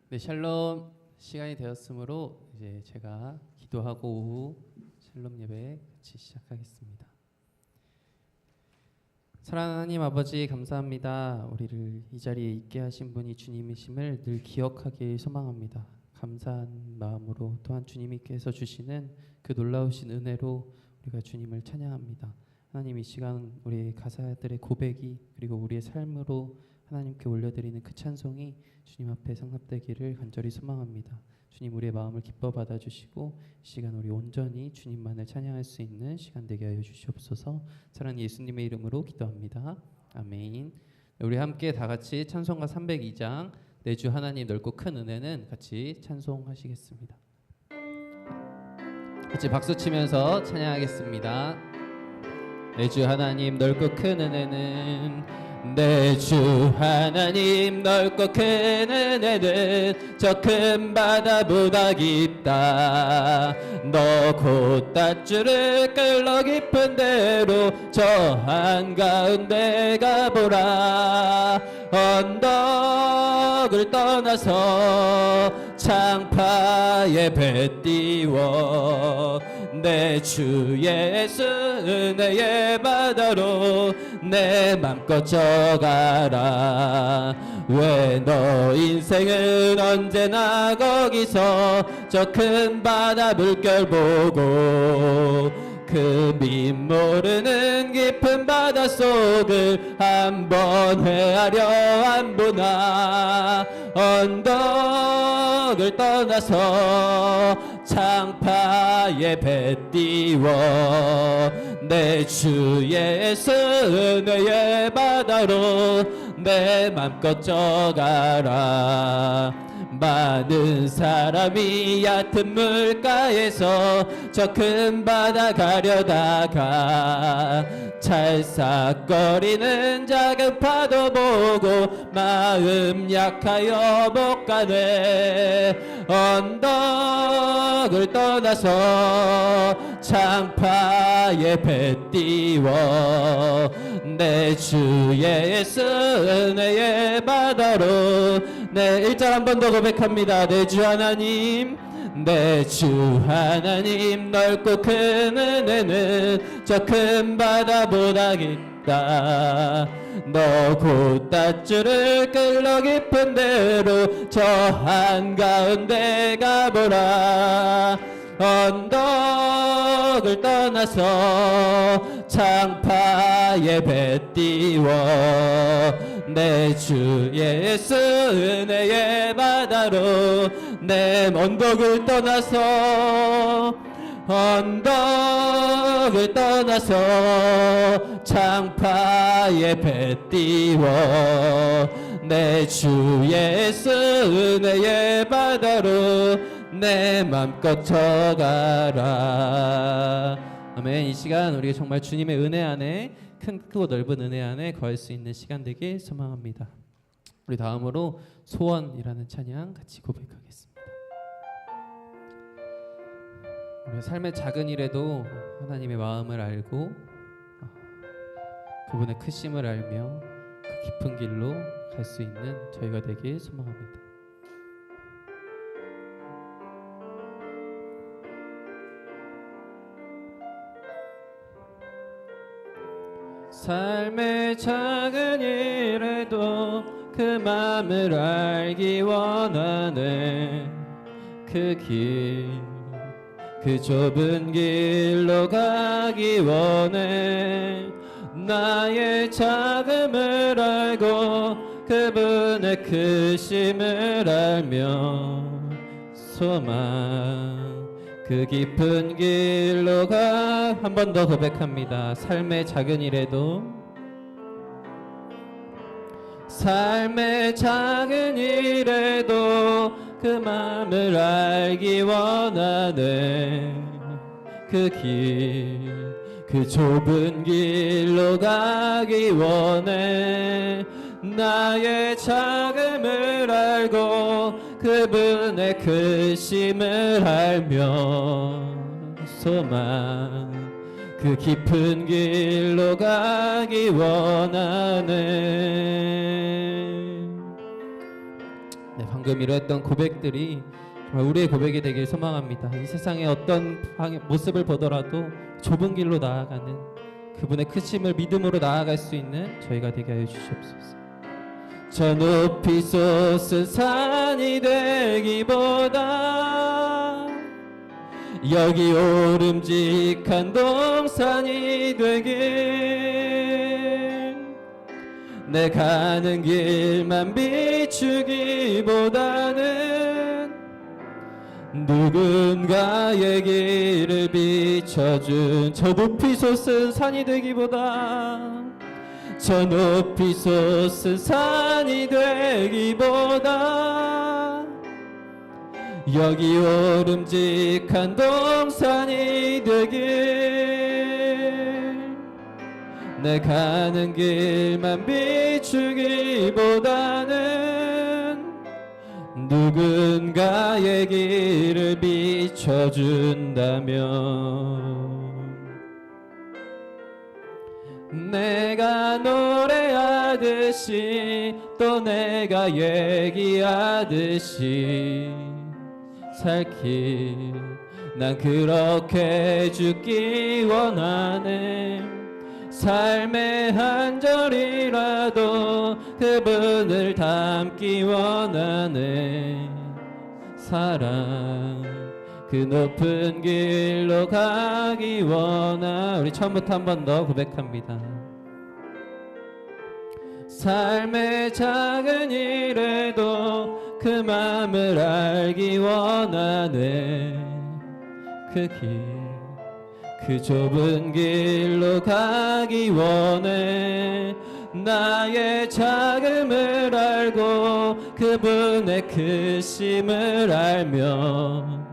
네, 샬롬 시간이 되었으므로 이제 제가 기도하고 오후 샬롬 예배 같이 시작하겠습니다. 사랑하는 하나님 아버지 감사합니다. 우리를 이 자리에 있게 하신 분이 주님이심을 늘 기억하길 소망합니다. 감사한 마음으로 또한 주님께서 주시는 그 놀라우신 은혜로 우리가 주님을 찬양합니다. 하나님 이 시간 우리의 가사들의 고백이 그리고 우리의 삶으로 하나님께 올려드리는 그 찬송이 주님 앞에 상납되기를 간절히 소망합니다. 주님 우리의 마음을 기뻐 받아주시고 이 시간 우리 온전히 주님만을 찬양할 수 있는 시간 되게 하여 주시옵소서. 사랑하는 예수님의 이름으로 기도합니다. 아멘. 우리 함께 다 같이 찬송가 302장 내 주 하나님 넓고 큰 은혜는 같이 찬송하시겠습니다. 같이 박수 치면서 찬양하겠습니다. 내 주 하나님 넓고 큰 은혜는 내 주 하나님 넓고 큰 은혜는 저 큰 바다보다 깊다. 너 곧 닷줄을 끌러 깊은 데로 저 한가운데 가보라. 언덕을 떠나서 창파에 배 띄워 내 주 예수 은혜의 바다로 내 맘껏 져가라. 왜 너 인생은 언제나 거기서 저 큰 바다 물결 보고 그 밑 모르는 깊은 바닷속을 한번 헤아려 안 보나. 언덕을 떠나서 창파에 배 띄워 내 주 예수 은혜의 바다로 내 맘껏 져가라. 많은 사람이 얕은 물가에서 저 큰 바다 가려다가 찰싹거리는 작은 파도 보고 마음 약하여 못 가네. 언덕을 떠나서 창파에 배 띄워 내 주 예수 은혜의 바다로 네 1절 한 번 더 고백합니다. 내 주 하나님 내 주 하나님 넓고 큰 은혜는 저 큰 바다보다 깊다. 너 곧 닷줄을 끌러 깊은 데로 저 한가운데 가보라. 언덕을 떠나서 창파에 배 띄워 내 주 예수 은혜의 바다로 내 언덕을 떠나서 창파에 배 띄워 내 주 예수 은혜의 바다로 내 맘껏 져가라. 아멘. 이 시간 우리가 정말 주님의 은혜 안에 크고 넓은 은혜 안에 거할 수 있는 시간 되길 소망합니다. 우리 다음으로 소원이라는 찬양 같이 고백하겠습니다. 우리 삶의 작은 일에도 하나님의 마음을 알고 그분의 크심을 알며 그 깊은 길로 갈 수 있는 저희가 되길 소망합니다. 삶의 작은 일에도 그 맘을 알기 원하네. 그 좁은 길로 가기 원해. 나의 작음을 알고 그분의 크심을 알며 소망 그 깊은 길로 가. 한 번 더 고백합니다. 삶의 작은 일에도 그 마음을 알기 원하네. 그 좁은 길로 가기 원해. 나의 작음을 알고 그분의 크심을 알며 소망 그 깊은 길로 가기 원하네. 네, 방금 이루었던 고백들이 정말 우리의 고백이 되길 소망합니다. 이 세상의 어떤 모습을 보더라도 좁은 길로 나아가는 그분의 크심을 믿음으로 나아갈 수 있는 저희가 되게 하여 주시옵소서. 저 높이 솟은 산이 되기보다 여기 오름직한 동산이 되길, 내 가는 길만 비추기보다는 누군가의 길을 비춰준 저 높이 솟은 산이 되기보다, 저 높이 솟은 산이 되기보다 여기 오름직한 동산이 되길, 내 가는 길만 비추기보다는 누군가의 길을 비춰준다면, 내가 노래하듯이 또 내가 얘기하듯이 살길 난 그렇게 죽기 원하네. 삶의 한 절이라도 그분을 담기 원하네. 사랑 그 높은 길로 가기 원하. 우리 처음부터 한 번 더 고백합니다. 삶의 작은 일에도 그 마음을 알기 원하네. 그 길, 그 좁은 길로 가기 원해. 나의 작음을 알고 그분의 크심을 알며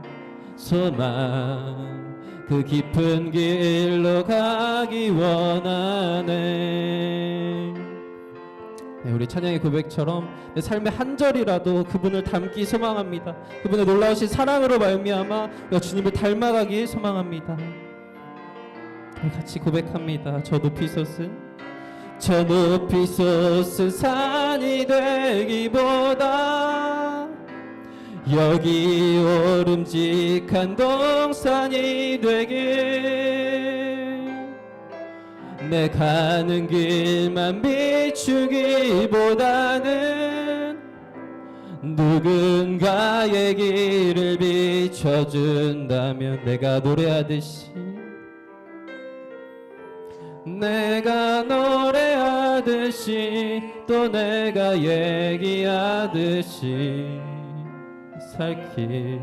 소망 그 깊은 길로 가기 원하네. 네, 우리 찬양의 고백처럼 내 삶의 한 절이라도 그분을 닮기 소망합니다. 그분의 놀라우신 사랑으로 말미암아 우리가 주님을 닮아가기 소망합니다. 같이 고백합니다. 저 높이 솟은 산이 되기보다 여기 오름직한 동산이 되길, 내 가는 길만 비추기보다는 누군가의 길을 비춰준다면, 내가 노래하듯이 내가 노래하듯이 또 내가 얘기하듯이 살길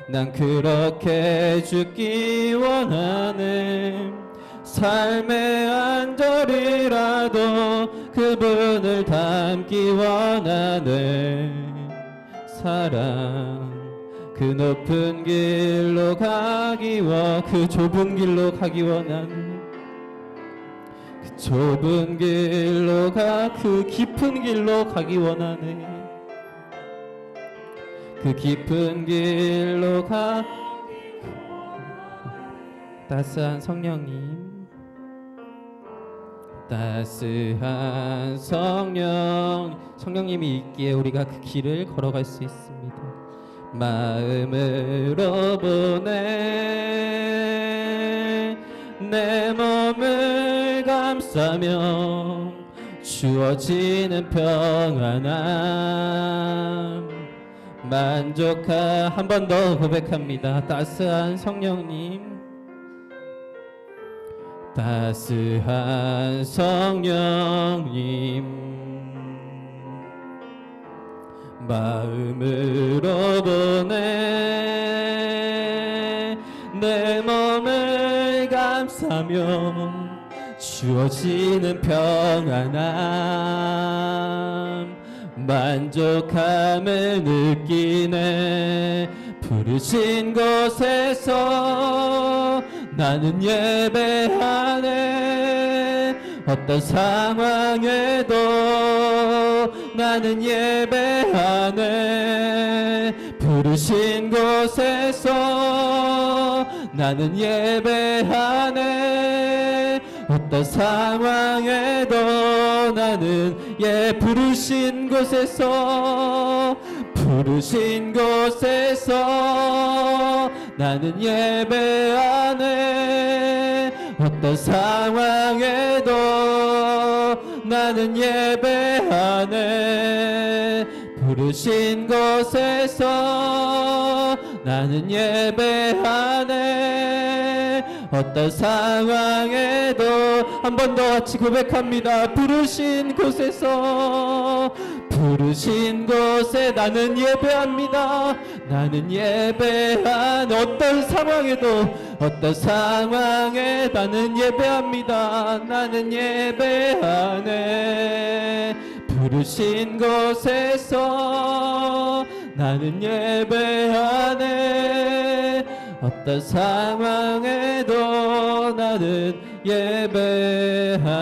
난 그렇게 죽기 원하네. 삶의 한 절이라도 그분을 닮기 원하네. 사랑 그 높은 길로 가기 그 좁은 길로 가기 원하네. 그 좁은 길로 그 깊은 길로 가기 원하네. 그 깊은 길로 따스한 성령님, 따스한 성령님이 있기에 우리가 그 길을 걸어갈 수 있습니다. 마음으로 보내 내 몸을 감싸며 주어지는 평안함 만족하. 한 번 더 고백합니다. 따스한 성령님, 따스한 성령님, 마음으로 보내 내 몸을 감싸며 주어지는 평안함 만족함을 느끼네. 부르신 곳에서 나는 예배하네. 어떤 상황에도 나는 예배하네. 부르신 곳에서 나는 예배하네. 어떤 상황에도 나는 부르신 곳에서 부르신 곳에서 나는 예배하네. 어떤 상황에도 나는 예배하네. 부르신 곳에서 나는 예배하네. 어떤 상황에도 한 번 더 같이 고백합니다. 부르신 곳에서, 부르신 곳에 나는 예배합니다. 나는 예배하네. 어떤 상황에도, 어떤 상황에 나는 예배합니다. 나는 예배하네. 부르신 곳에서 나는 예배하네. 어떤 상황에도 나는 예배하네.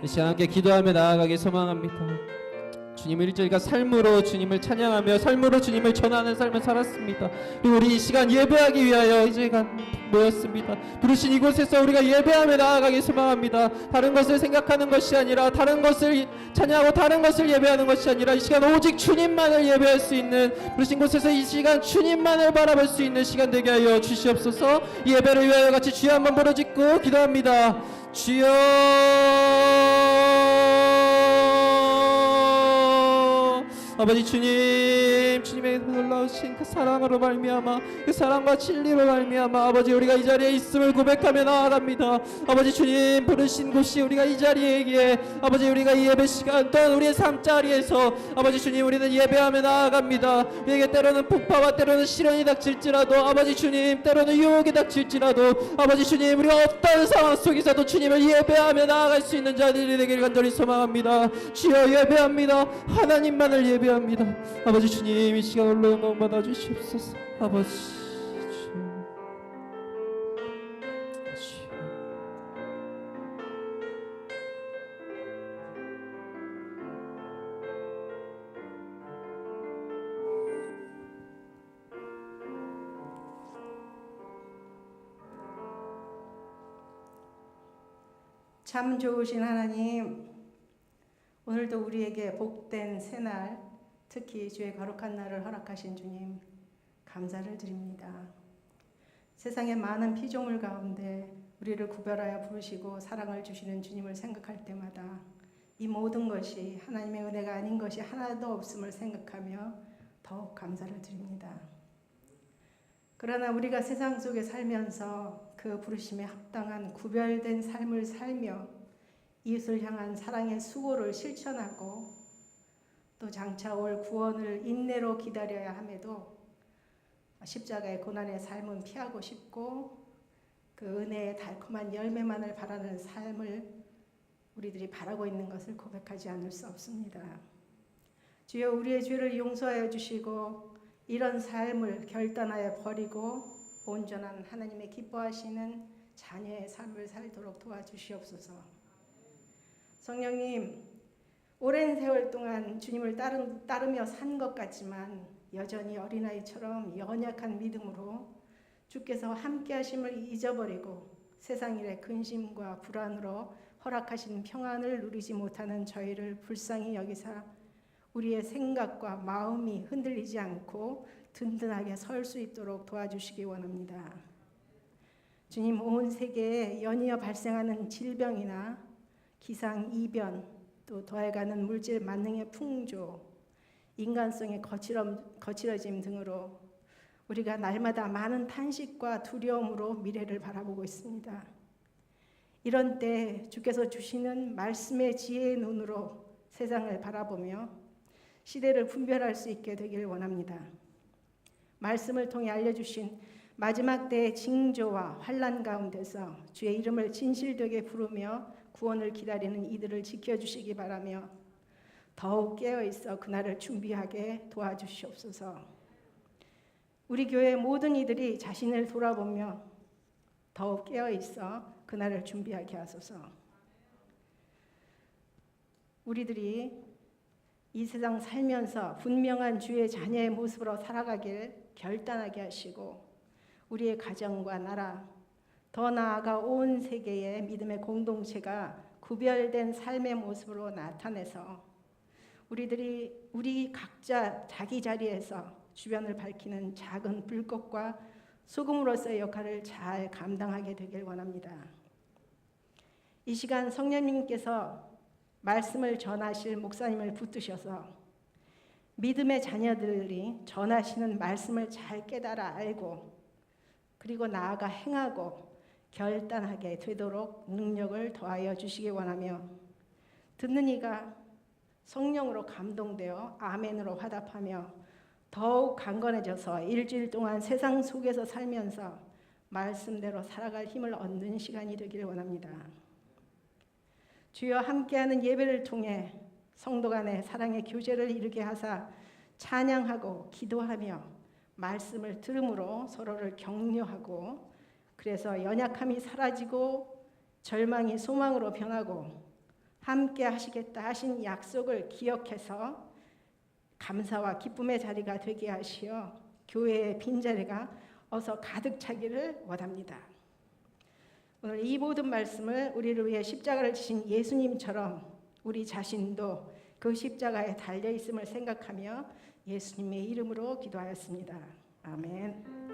이 시간 함께 기도하며 나아가기 소망합니다. 주님을 일절가 삶으로 주님을 찬양하며 삶으로 주님을 전하는 삶을 살았습니다. 그리고 우리 이 시간 예배하기 위하여 이 시간 모였습니다. 부르신 이곳에서 우리가 예배하며 나아가기 소망합니다. 다른 것을 생각하는 것이 아니라, 다른 것을 찬양하고 다른 것을 예배하는 것이 아니라, 이 시간 오직 주님만을 예배할 수 있는, 부르신 곳에서 이 시간 주님만을 바라볼 수 있는 시간 되게 하여 주시옵소서. 이 예배를 위하여 같이 주여 한번 부르짖고 기도합니다. 주여, 아버지 주님, 주님의 놀라우신 그 사랑으로 말미암아, 그 사랑과 진리로 말미암아 아버지 우리가 이 자리에 있음을 고백하며 나아갑니다. 아버지 주님, 부르신 곳이 우리가 이 자리에 아버지 우리가 이 예배 시간 또한 우리의 삶자리에서 아버지 주님 우리는 예배하며 나아갑니다. 우리에게 때로는 폭파와 때로는 시련이 닥칠지라도, 아버지 주님 때로는 유혹이 닥칠지라도, 아버지 주님 우리가 어떤 상황 속에서도 주님을 예배하며 나아갈 수 있는 자들이 되길 간절히 소망합니다. 주여 예배합니다. 하나님만을 예배합니다. 아버지 주님 이 시간 홀로 영광 받아 주시옵소서. 아버지 주님, 참 좋으신 하나님, 오늘도 우리에게 복된 새날, 특히 주의 거룩한 날을 허락하신 주님 감사를 드립니다. 세상의 많은 피조물 가운데 우리를 구별하여 부르시고 사랑을 주시는 주님을 생각할 때마다 이 모든 것이 하나님의 은혜가 아닌 것이 하나도 없음을 생각하며 더욱 감사를 드립니다. 그러나 우리가 세상 속에 살면서 그 부르심에 합당한 구별된 삶을 살며 이웃을 향한 사랑의 수고를 실천하고 또 장차 올 구원을 인내로 기다려야 함에도 십자가의 고난의 삶은 피하고 싶고 그 은혜의 달콤한 열매만을 바라는 삶을 우리들이 바라고 있는 것을 고백하지 않을 수 없습니다. 주여 우리의 죄를 용서하여 주시고 이런 삶을 결단하여 버리고 온전한 하나님의 기뻐하시는 자녀의 삶을 살도록 도와주시옵소서. 성령님, 오랜 세월 동안 주님을 따르며 산 것 같지만 여전히 어린아이처럼 연약한 믿음으로 주께서 함께 하심을 잊어버리고 세상 일의 근심과 불안으로 허락하신 평안을 누리지 못하는 저희를 불쌍히 여기사 우리의 생각과 마음이 흔들리지 않고 든든하게 설 수 있도록 도와주시기 원합니다. 주님, 온 세계에 연이어 발생하는 질병이나 기상이변, 또 더해가는 물질 만능의 풍조, 인간성의 거칠어짐 등으로 우리가 날마다 많은 탄식과 두려움으로 미래를 바라보고 있습니다. 이런 때 주께서 주시는 말씀의 지혜의 눈으로 세상을 바라보며 시대를 분별할 수 있게 되길 원합니다. 말씀을 통해 알려주신 마지막 때의 징조와 환난 가운데서 주의 이름을 진실되게 부르며 구원을 기다리는 이들을 지켜주시기 바라며 더욱 깨어있어 그날을 준비하게 도와주시옵소서. 우리 교회의 모든 이들이 자신을 돌아보며 더욱 깨어있어 그날을 준비하게 하소서. 우리들이 이 세상 살면서 분명한 주의 자녀의 모습으로 살아가길 결단하게 하시고 우리의 가정과 나라, 더 나아가 온 세계의 믿음의 공동체가 구별된 삶의 모습으로 나타내서 우리 각자 자기 자리에서 주변을 밝히는 작은 불꽃과 소금으로서의 역할을 잘 감당하게 되길 원합니다. 이 시간 성령님께서 말씀을 전하실 목사님을 붙드셔서 믿음의 자녀들이 전하시는 말씀을 잘 깨달아 알고 그리고 나아가 행하고 결단하게 되도록 능력을 더하여 주시기 원하며 듣는 이가 성령으로 감동되어 아멘으로 화답하며 더욱 강건해져서 일주일 동안 세상 속에서 살면서 말씀대로 살아갈 힘을 얻는 시간이 되기를 원합니다. 주여 함께하는 예배를 통해 성도 간의 사랑의 교제를 이루게 하사 찬양하고 기도하며 말씀을 들음으로 서로를 격려하고 그래서 연약함이 사라지고 절망이 소망으로 변하고 함께 하시겠다 하신 약속을 기억해서 감사와 기쁨의 자리가 되게 하시어 교회의 빈자리가 어서 가득 차기를 원합니다. 오늘 이 모든 말씀을 우리를 위해 십자가를 지신 예수님처럼 우리 자신도 그 십자가에 달려 있음을 생각하며 예수님의 이름으로 기도하였습니다. 아멘.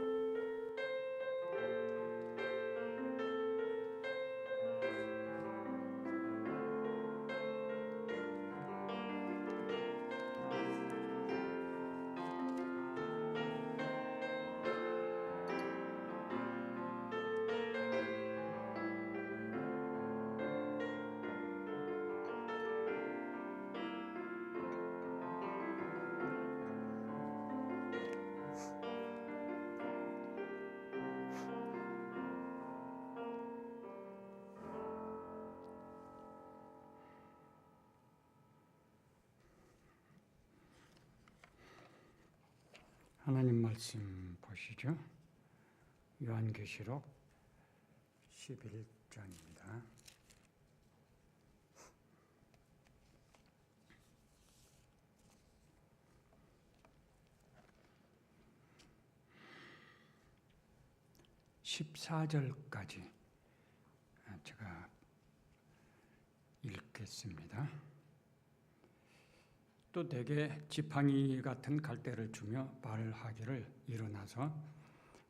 하나님 말씀 보시죠. 요한계시록 11장입니다. (14절까지) 제가 읽겠습니다. 또 내게 지팡이 같은 갈대를 주며 말하기를 일어나서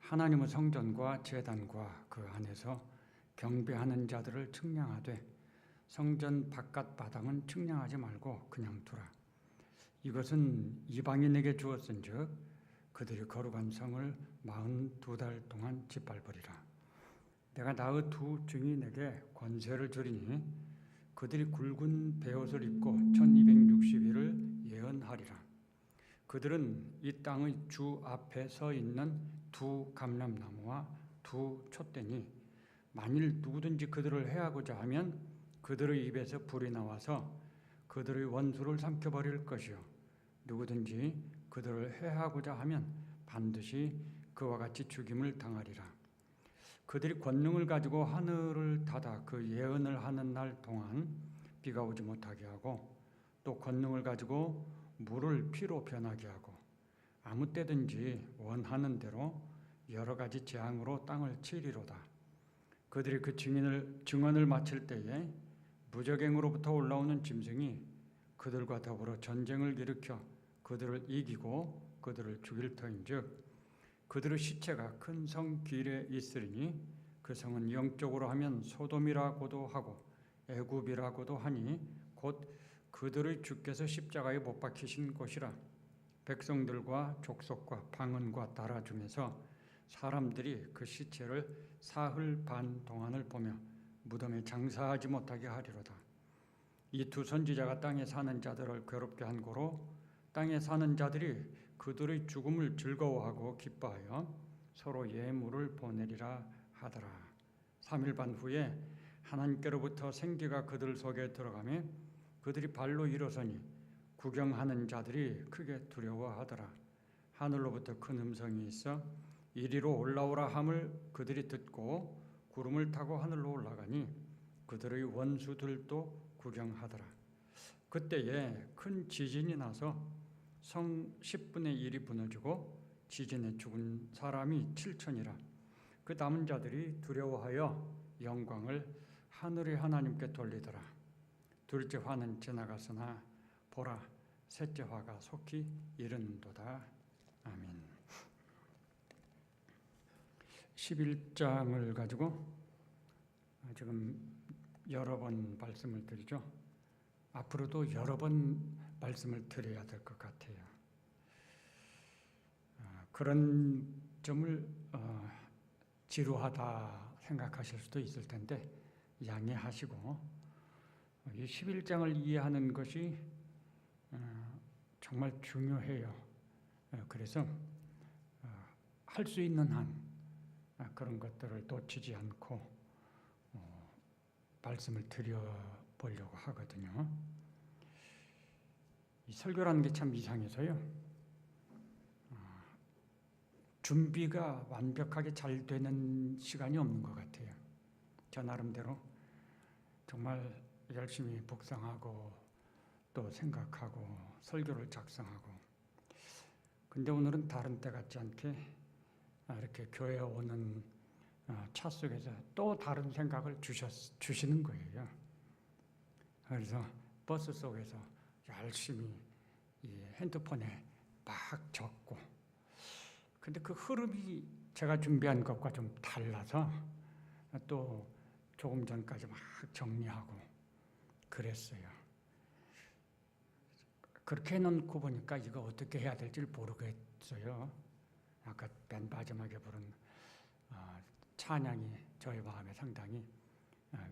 하나님의 성전과 제단과 그 안에서 경배하는 자들을 측량하되 성전 바깥 바닥은 측량하지 말고 그냥 두라. 이것은 이방인에게 주었은즉 그들이 거룩한 성을 42달 동안 짓밟으리라. 내가 나의 두 증이 내게 권세를 주리니 그들이 굵은 베옷을 입고 1260일을 예언하리라. 그들은 이 땅의 주 앞에 서 있는 두 감람나무와 두 촛대니 만일 누구든지 그들을 해하고자 하면 그들의 입에서 불이 나와서 그들의 원수를 삼켜버릴 것이요 누구든지 그들을 해하고자 하면 반드시 그와 같이 죽임을 당하리라. 그들이 권능을 가지고 하늘을 닫아 그 예언을 하는 날 동안 비가 오지 못하게 하고 또 권능을 가지고 물을 피로 변하게 하고 아무 때든지 원하는 대로 여러 가지 재앙으로 땅을 치리로다. 그들이 그 증언을 마칠 때에 무적행으로부터 올라오는 짐승이 그들과 더불어 전쟁을 일으켜 그들을 이기고 그들을 죽일 터인즉 그들의 시체가 큰 성 길에 있으리니 그 성은 영적으로 하면 소돔이라고도 하고 애굽이라고도 하니 곧 그들의 주께서 십자가에 못 박히신 곳이라. 백성들과 족속과 방언과 나라 중에서 사람들이 그 시체를 사흘 반 동안을 보며 무덤에 장사하지 못하게 하리로다. 이 두 선지자가 땅에 사는 자들을 괴롭게 한 고로 땅에 사는 자들이 그들의 죽음을 즐거워하고 기뻐하여 서로 예물을 보내리라 하더라. 3일 반 후에 하나님께로부터 생기가 그들 속에 들어가며 그들이 발로 일어서니 구경하는 자들이 크게 두려워하더라. 하늘로부터 큰 음성이 있어 이리로 올라오라 함을 그들이 듣고 구름을 타고 하늘로 올라가니 그들의 원수들도 구경하더라. 그때에 큰 지진이 나서 성 10분의 1이 무너지고 지진에 죽은 사람이 7천이라. 그 남은 자들이 두려워하여 영광을 하늘의 하나님께 돌리더라. 둘째 화는 지나갔으나 보라 셋째 화가 속히 이른도다. 아멘. 11장을 가지고 지금 여러 번 말씀을 드리죠. 앞으로도 여러 번 말씀을 드려야 될 것 같아요. 그런 점을 지루하다 생각하실 수도 있을 텐데 양해하시고, 이 11장을 이해하는 것이 정말 중요해요. 그래서 할 수 있는 한 그런 것들을 놓치지 않고 말씀을 드려보려고 하거든요. 이 설교라는 게 참 이상해서요. 준비가 완벽하게 잘 되는 시간이 없는 것 같아요. 저 나름대로 정말 열심히 묵상하고 또 생각하고 설교를 작성하고, 근데 오늘은 다른 때 같지 않게 이렇게 교회에 오는 차 속에서 또 다른 생각을 주시는 거예요. 그래서 버스 속에서 열심히 이 핸드폰에 막 적고, 근데 그 흐름이 제가 준비한 것과 좀 달라서 또 조금 전까지 막 정리하고 그랬어요. 그렇게 해놓고 보니까 이거 어떻게 해야 될지 모르겠어요. 아까 맨 마지막에 부른 찬양이 저의 마음에 상당히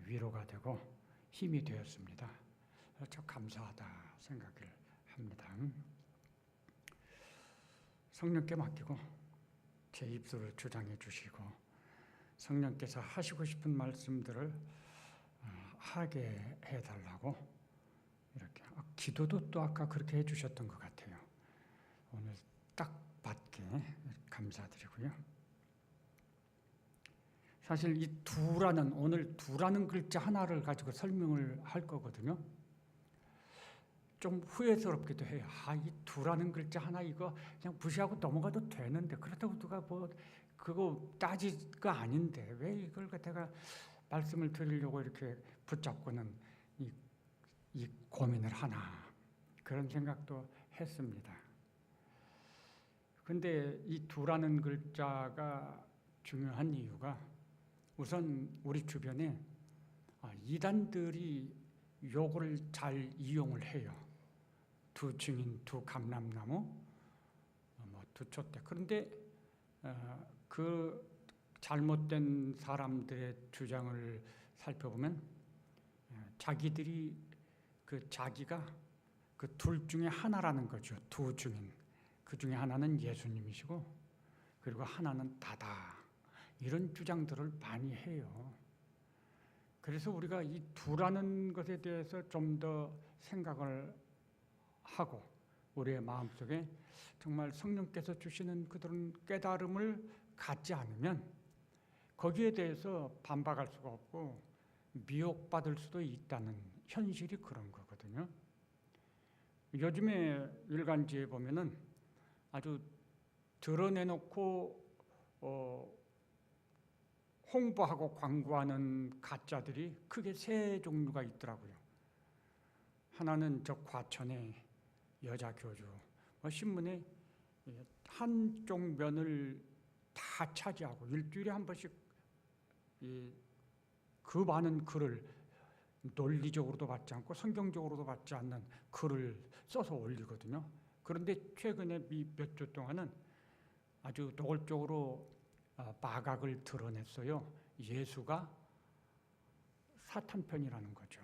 위로가 되고 힘이 되었습니다. 참 감사하다 생각을 합니다. 성령께 맡기고 제 입술을 주장해 주시고 성령께서 하시고 싶은 말씀들을 하게 해달라고 이렇게 기도도 또 아까 그렇게 해주셨던 것 같아요. 오늘 딱 받게 감사드리고요. 사실 이 오늘 두라는 글자 하나를 가지고 설명을 할 거거든요. 좀 후회스럽기도 해요. 이 두라는 글자 하나 이거 그냥 무시하고 넘어가도 되는데, 그렇다고 누가 뭐 그거 따질 거 아닌데 왜 이걸 갖다가 말씀을 드리려고 이렇게 붙잡고는 이 고민을 하나, 그런 생각도 했습니다. 근데 이 두라는 글자가 중요한 이유가, 우선 우리 주변에 이단들이 요거를 잘 이용을 해요. 두 증인, 두 감람나무, 두 촛대. 그런데 그 잘못된 사람들의 주장을 살펴보면 자기들이 자기가 그 둘 중에 하나라는 거죠. 두 증인. 그 중에 하나는 예수님이시고 그리고 하나는 다다. 이런 주장들을 많이 해요. 그래서 우리가 이 두라는 것에 대해서 좀 더 생각을 하고 우리의 마음속에 정말 성령께서 주시는 그런 깨달음을 갖지 않으면 거기에 대해서 반박할 수가 없고 미혹받을 수도 있다는 현실이 그런 거거든요. 요즘에 일간지에 보면은 아주 드러내놓고 홍보하고 광고하는 가짜들이 크게 세 종류가 있더라고요. 하나는 저 과천의 여자 교주, 신문에 한쪽 면을 다 차지하고 일주일에 한 번씩 그 많은 글을 논리적으로도 받지 않고 성경적으로도 받지 않는 글을 써서 올리거든요. 그런데 최근에 몇 주 동안은 아주 노골적으로 마각을 드러냈어요. 예수가 사탄 편이라는 거죠.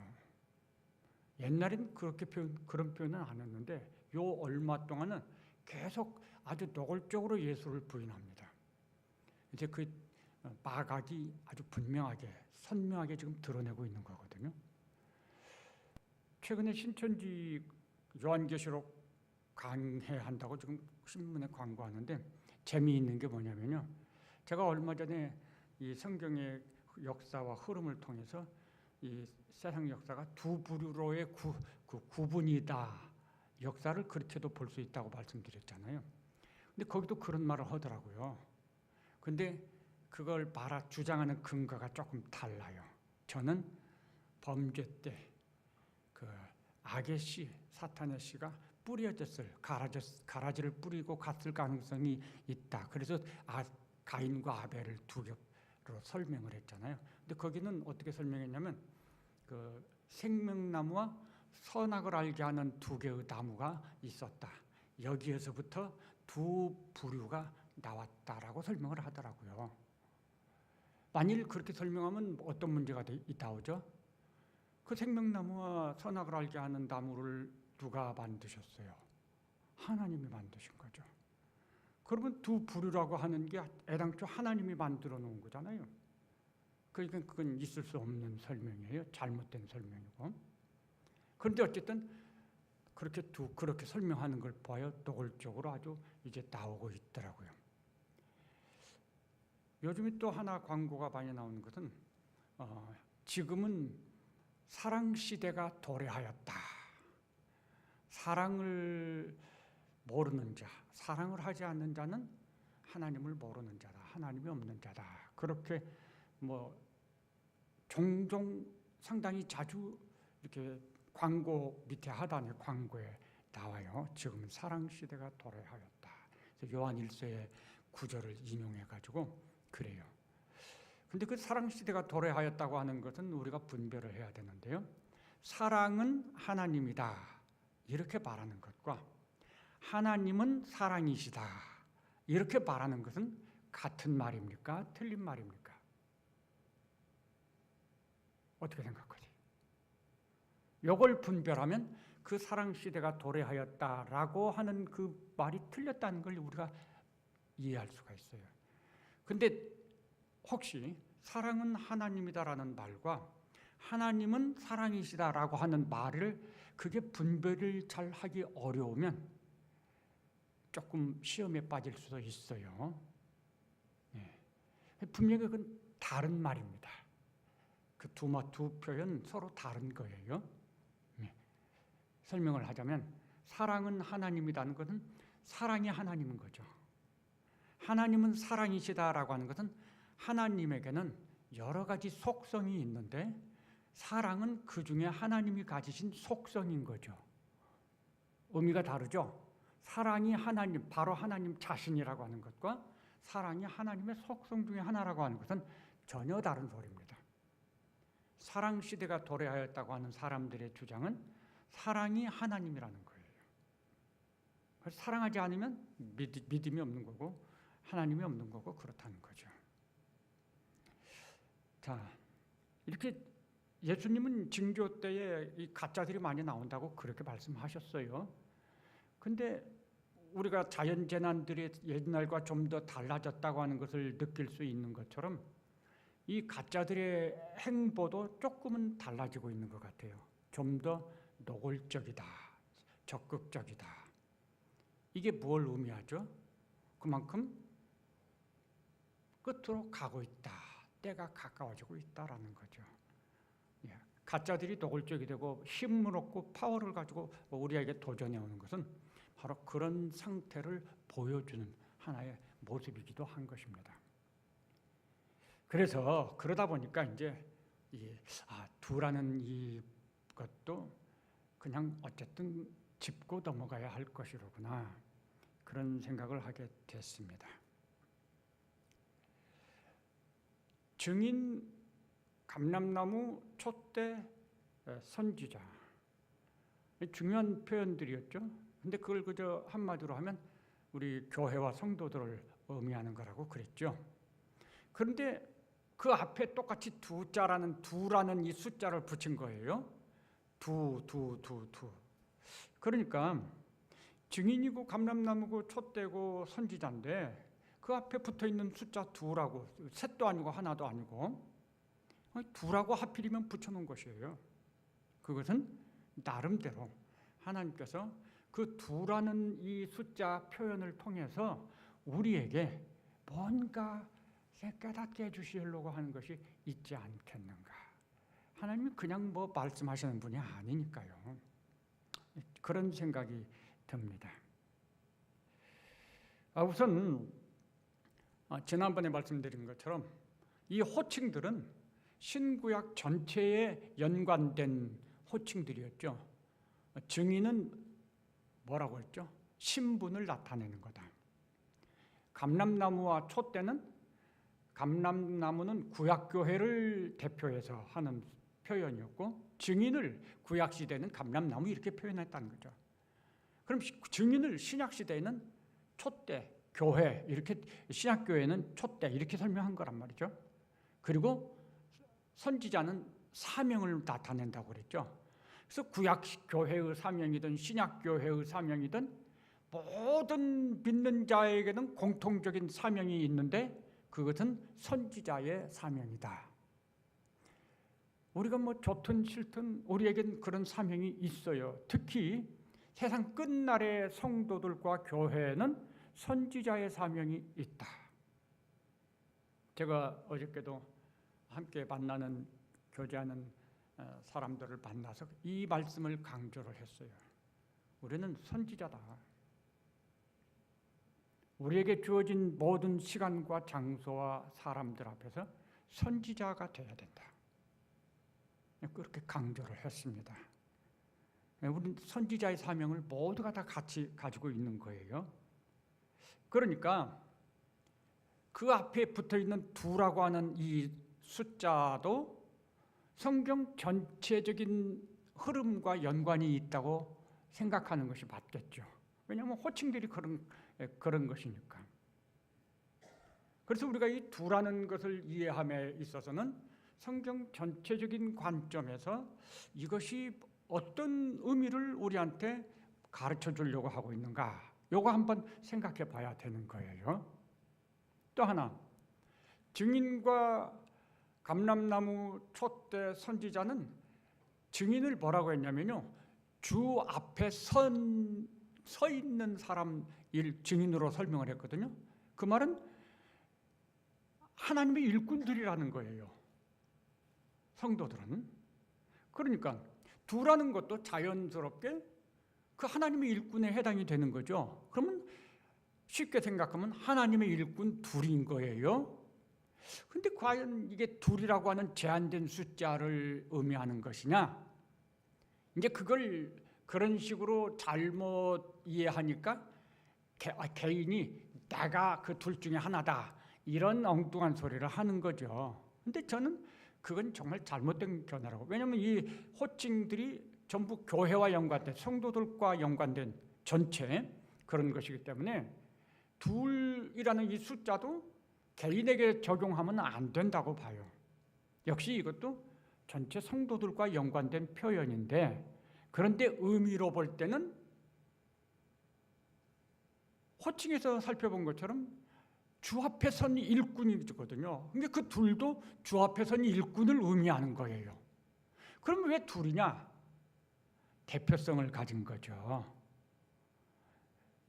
옛날엔 그렇게 그런 표현은 안 했는데 요 얼마 동안은 계속 아주 노골적으로 예수를 부인합니다. 이제 그 마각이 아주 분명하게 선명하게 지금 드러내고 있는 거거든요. 최근에 신천지 요한계시록 강해한다고 지금 신문에 광고하는데 재미있는 게 뭐냐면요. 제가 얼마 전에 이 성경의 역사와 흐름을 통해서 이 세상 역사가 두 부류로의 구분이다. 역사를 그렇게도 볼 수 있다고 말씀드렸잖아요. 근데 거기도 그런 말을 하더라고요. 근데 그걸 주장하는 근거가 조금 달라요. 저는 범죄 때 그 악의 씨, 사탄의 씨가 뿌려졌을 가라지를 뿌리고 갔을 가능성이 있다. 그래서 가인과 아벨을 두 겹으로 설명을 했잖아요. 근데 거기는 어떻게 설명했냐면 그 생명나무와 선악을 알게 하는 두 개의 나무가 있었다. 여기에서부터 두 부류가 나왔다라고 설명을 하더라고요. 만일 그렇게 설명하면 어떤 문제가 나오죠? 그 생명나무와 선악을 알게 하는 나무를 누가 만드셨어요? 하나님이 만드신 거죠. 그러면 두 부류라고 하는 게 애당초 하나님이 만들어 놓은 거잖아요. 그러니까 그건 있을 수 없는 설명이에요. 잘못된 설명이고. 그런데 어쨌든 그렇게 설명하는 걸 봐요. 노골적으로 아주 이제 나오고 있더라고요. 요즘에 또 하나 광고가 많이 나오는 것은 지금은 사랑 시대가 도래하였다. 사랑을 모르는 자, 사랑을 하지 않는 자는 하나님을 모르는 자다. 하나님이 없는 자다. 그렇게 종종 상당히 자주 이렇게 광고 밑에 하단에 광고에 나와요. 지금은 사랑 시대가 도래하였다. 요한 1서의 구절을 인용해 가지고 그래요. 근데 그 사랑 시대가 도래하였다고 하는 것은 우리가 분별을 해야 되는데요. 사랑은 하나님이다. 이렇게 말하는 것과 하나님은 사랑이시다. 이렇게 말하는 것은 같은 말입니까? 틀린 말입니까? 어떻게 생각하세요? 이걸 분별하면 그 사랑 시대가 도래하였다라고 하는 그 말이 틀렸다는 걸 우리가 이해할 수가 있어요. 근데 혹시 사랑은 하나님이다라는 말과 하나님은 사랑이시다라고 하는 말을 그게 분별을 잘 하기 어려우면 조금 시험에 빠질 수도 있어요. 분명히 그건 다른 말입니다. 그 두 표현 서로 다른 거예요. 설명을 하자면 사랑은 하나님이라는 것은 사랑이 하나님인 거죠. 하나님은 사랑이시다라고 하는 것은 하나님에게는 여러 가지 속성이 있는데 사랑은 그 중에 하나님이 가지신 속성인 거죠. 의미가 다르죠. 사랑이 하나님, 바로 하나님 자신이라고 하는 것과 사랑이 하나님의 속성 중에 하나라고 하는 것은 전혀 다른 소리입니다. 사랑 시대가 도래하였다고 하는 사람들의 주장은 사랑이 하나님이라는 거예요. 그래서 사랑하지 않으면 믿음이 없는 거고 하나님이 없는 거고 그렇다는 거죠. 자, 이렇게 예수님은 징조 때에 이 가짜들이 많이 나온다고 그렇게 말씀하셨어요. 근데 우리가 자연재난들이 옛날과 좀 더 달라졌다고 하는 것을 느낄 수 있는 것처럼 이 가짜들의 행보도 조금은 달라지고 있는 것 같아요. 좀 더 노골적이다, 적극적이다. 이게 뭘 의미하죠? 그만큼 끝으로 가고 있다. 때가 가까워지고 있다라는 거죠. 가짜들이 노골적이 되고 힘을 얻고 파워를 가지고 우리에게 도전해 오는 것은 바로 그런 상태를 보여주는 하나의 모습이기도 한 것입니다. 그래서 그러다 보니까 이제 두라는 이 것도 그냥 어쨌든 짚고 넘어가야 할 것이로구나 그런 생각을 하게 됐습니다. 증인, 감람나무, 촛대, 선지자 중요한 표현들이었죠. 근데 그걸 그저 한마디로 하면 우리 교회와 성도들을 의미하는 거라고 그랬죠. 그런데 그 앞에 똑같이 두라는 이 숫자를 붙인 거예요. 두. 그러니까 증인이고 감람나무고 촛대고 선지자인데 그 앞에 붙어 있는 숫자 두라고 셋도 아니고 하나도 아니고 두라고 하필이면 붙여놓은 것이에요. 그것은 나름대로 하나님께서 그 두라는 이 숫자 표현을 통해서 우리에게 뭔가 깨닫게 해주시려고 하는 것이 있지 않겠는가. 하나님이 그냥 말씀하시는 분이 아니니까요. 그런 생각이 듭니다. 우선 지난번에 말씀드린 것처럼 이 호칭들은 신구약 전체에 연관된 호칭들이었죠. 증인은 뭐라고 했죠? 신분을 나타내는 거다. 감람나무와 촛대는, 감람나무는 구약교회를 대표해서 하는 표현이었고 증인을 구약시대는 감람나무 이렇게 표현했다는 거죠. 그럼 증인을 신약시대에는 촛대, 교회 이렇게, 신약교회는 촛대 이렇게 설명한 거란 말이죠. 그리고 선지자는 사명을 나타낸다고 그랬죠. 그래서 구약교회의 사명이든 신약교회의 사명이든 모든 믿는 자에게는 공통적인 사명이 있는데 그것은 선지자의 사명이다. 우리가 뭐 좋든 싫든 우리에겐 그런 사명이 있어요. 특히 세상 끝날의 성도들과 교회는 선지자의 사명이 있다. 제가 어저께도 함께 만나는, 교제하는 사람들을 만나서 이 말씀을 강조를 했어요. 우리는 선지자다. 우리에게 주어진 모든 시간과 장소와 사람들 앞에서 선지자가 되어야 된다. 그렇게 강조를 했습니다. 우리는 선지자의 사명을 모두가 다 같이 가지고 있는 거예요. 그러니까 그 앞에 붙어있는 2라고 하는 이 숫자도 성경 전체적인 흐름과 연관이 있다고 생각하는 것이 맞겠죠. 왜냐하면 호칭들이 그런 것이니까. 그래서 우리가 이 2라는 것을 이해함에 있어서는 성경 전체적인 관점에서 이것이 어떤 의미를 우리한테 가르쳐 주려고 하고 있는가, 요거 한번 생각해 봐야 되는 거예요. 또 하나, 증인과 감람나무, 촛대, 선지자는 증인을 뭐라고 했냐면요, 주 앞에 서 있는 사람 증인으로 설명을 했거든요. 그 말은 하나님의 일꾼들이라는 거예요, 성도들은. 그러니까 2라는 것도 자연스럽게 그 하나님의 일꾼에 해당이 되는 거죠. 그러면 쉽게 생각하면 하나님의 일꾼 2인 거예요. 근데 과연 이게 2이라고 하는 제한된 숫자를 의미하는 것이냐? 이제 그걸 그런 식으로 잘못 이해하니까 개인이 내가 그 2 중에 하나다, 이런 엉뚱한 소리를 하는 거죠. 근데 저는 그건 정말 잘못된 견해라고. 왜냐하면 이 호칭들이 전부 교회와 연관된, 성도들과 연관된 전체 그런 것이기 때문에 2이라는 이 숫자도 개인에게 적용하면 안 된다고 봐요. 역시 이것도 전체 성도들과 연관된 표현인데, 그런데 의미로 볼 때는 호칭에서 살펴본 것처럼 주 앞에 선 일꾼이거든요. 근데 그 2도 주 앞에 선 일꾼을 의미하는 거예요. 그럼 왜 2이냐? 대표성을 가진 거죠.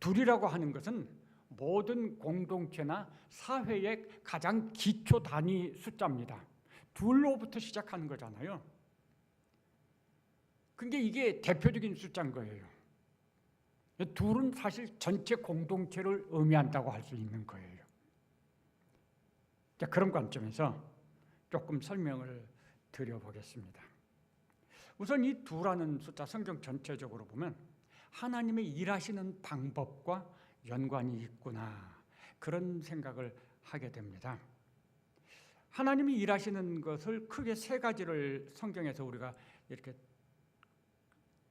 2이라고 하는 것은 모든 공동체나 사회의 가장 기초 단위 숫자입니다. 2로부터 시작하는 거잖아요. 근데 이게 대표적인 숫자인 거예요. 2은 사실 전체 공동체를 의미한다고 할 수 있는 거예요. 자, 그런 관점에서 조금 설명을 드려보겠습니다. 우선 이 2라는 숫자, 성경 전체적으로 보면 하나님의 일하시는 방법과 연관이 있구나, 그런 생각을 하게 됩니다. 하나님이 일하시는 것을 크게 3가지를 성경에서 우리가 이렇게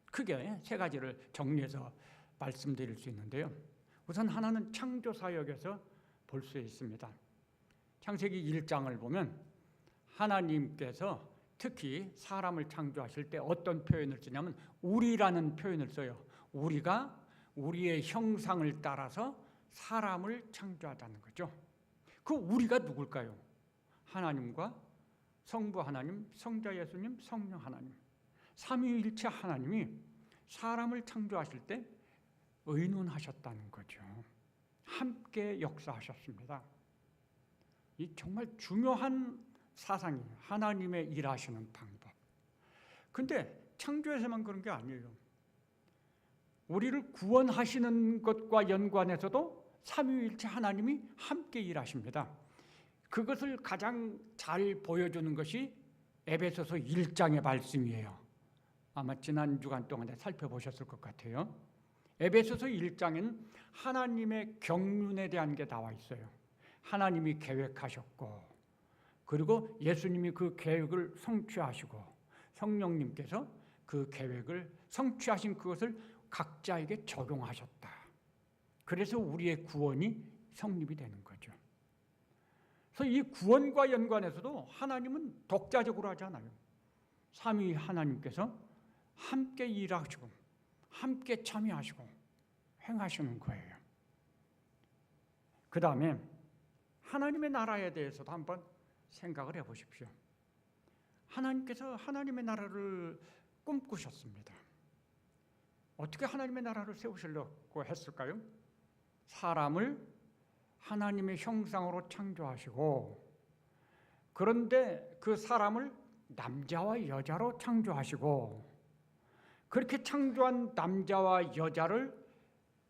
크게 3가지를 정리해서 말씀드릴 수 있는데요. 우선 하나는 창조 사역에서 볼 수 있습니다. 창세기 1장을 보면 하나님께서 특히 사람을 창조하실 때 어떤 표현을 쓰냐면 우리라는 표현을 써요. 우리가 우리의 형상을 따라서 사람을 창조하자는 거죠. 그 우리가 누굴까요? 하나님과 성부 하나님, 성자 예수님, 성령 하나님, 삼위일체 하나님이 사람을 창조하실 때 의논하셨다는 거죠. 함께 역사하셨습니다. 이 정말 중요한 사상이에요. 하나님의 일하시는 방법. 근데 창조에서만 그런 게 아니에요. 우리를 구원하시는 것과 연관해서도 삼위일체 하나님이 함께 일하십니다. 그것을 가장 잘 보여주는 것이 에베소서 1장의 말씀이에요. 아마 지난 주간 동안에 살펴보셨을 것 같아요. 에베소서 1장에는 하나님의 경륜에 대한 게 나와 있어요. 하나님이 계획하셨고, 그리고 예수님이 그 계획을 성취하시고, 성령님께서 그 계획을 성취하신 그것을 각자에게 적용하셨다. 그래서 우리의 구원이 성립이 되는 거죠. 그래서 이 구원과 연관해서도 하나님은 독자적으로 하지 않아요. 삼위 하나님께서 함께 일하시고 함께 참여하시고 행하시는 거예요. 그 다음에 하나님의 나라에 대해서도 한번 생각을 해보십시오. 하나님께서 하나님의 나라를 꿈꾸셨습니다. 어떻게 하나님의 나라를 세우시려고 했을까요? 사람을 하나님의 형상으로 창조하시고, 그런데 그 사람을 남자와 여자로 창조하시고, 그렇게 창조한 남자와 여자를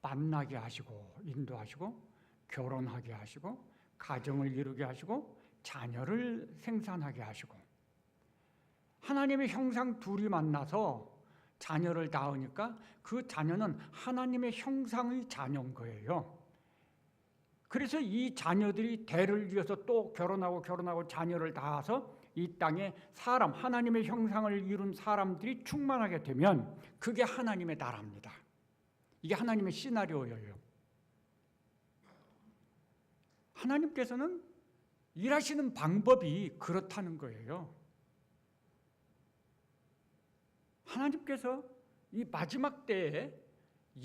만나게 하시고 인도하시고 결혼하게 하시고 가정을 이루게 하시고 자녀를 생산하게 하시고, 하나님의 형상 둘이 만나서 자녀를 낳으니까 그 자녀는 하나님의 형상의 자녀인 거예요. 그래서 이 자녀들이 대를 이어서 또 결혼하고 자녀를 낳아서 이 땅에 사람, 하나님의 형상을 이룬 사람들이 충만하게 되면 그게 하나님의 나라입니다. 이게 하나님의 시나리오예요. 하나님께서는 일하시는 방법이 그렇다는 거예요. 하나님께서 이 마지막 때에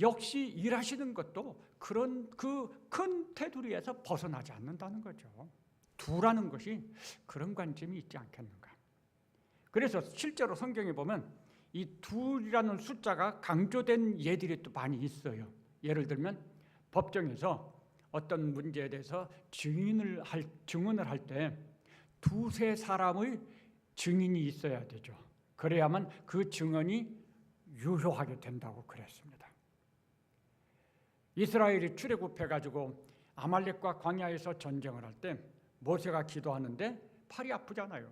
역시 일하시는 것도 그런 그 큰 테두리에서 벗어나지 않는다는 거죠. 두라는 것이 그런 관점이 있지 않겠는가. 그래서 실제로 성경에 보면 이 둘이라는 숫자가 강조된 예들이 또 많이 있어요. 예를 들면 법정에서 어떤 문제에 대해서 증언을 할 때 두세 사람의 증인이 있어야 되죠. 그래야만 그 증언이 유효하게 된다고 그랬습니다. 이스라엘이 출애굽해가지고 아말렉과 광야에서 전쟁을 할 때 모세가 기도하는데 팔이 아프잖아요.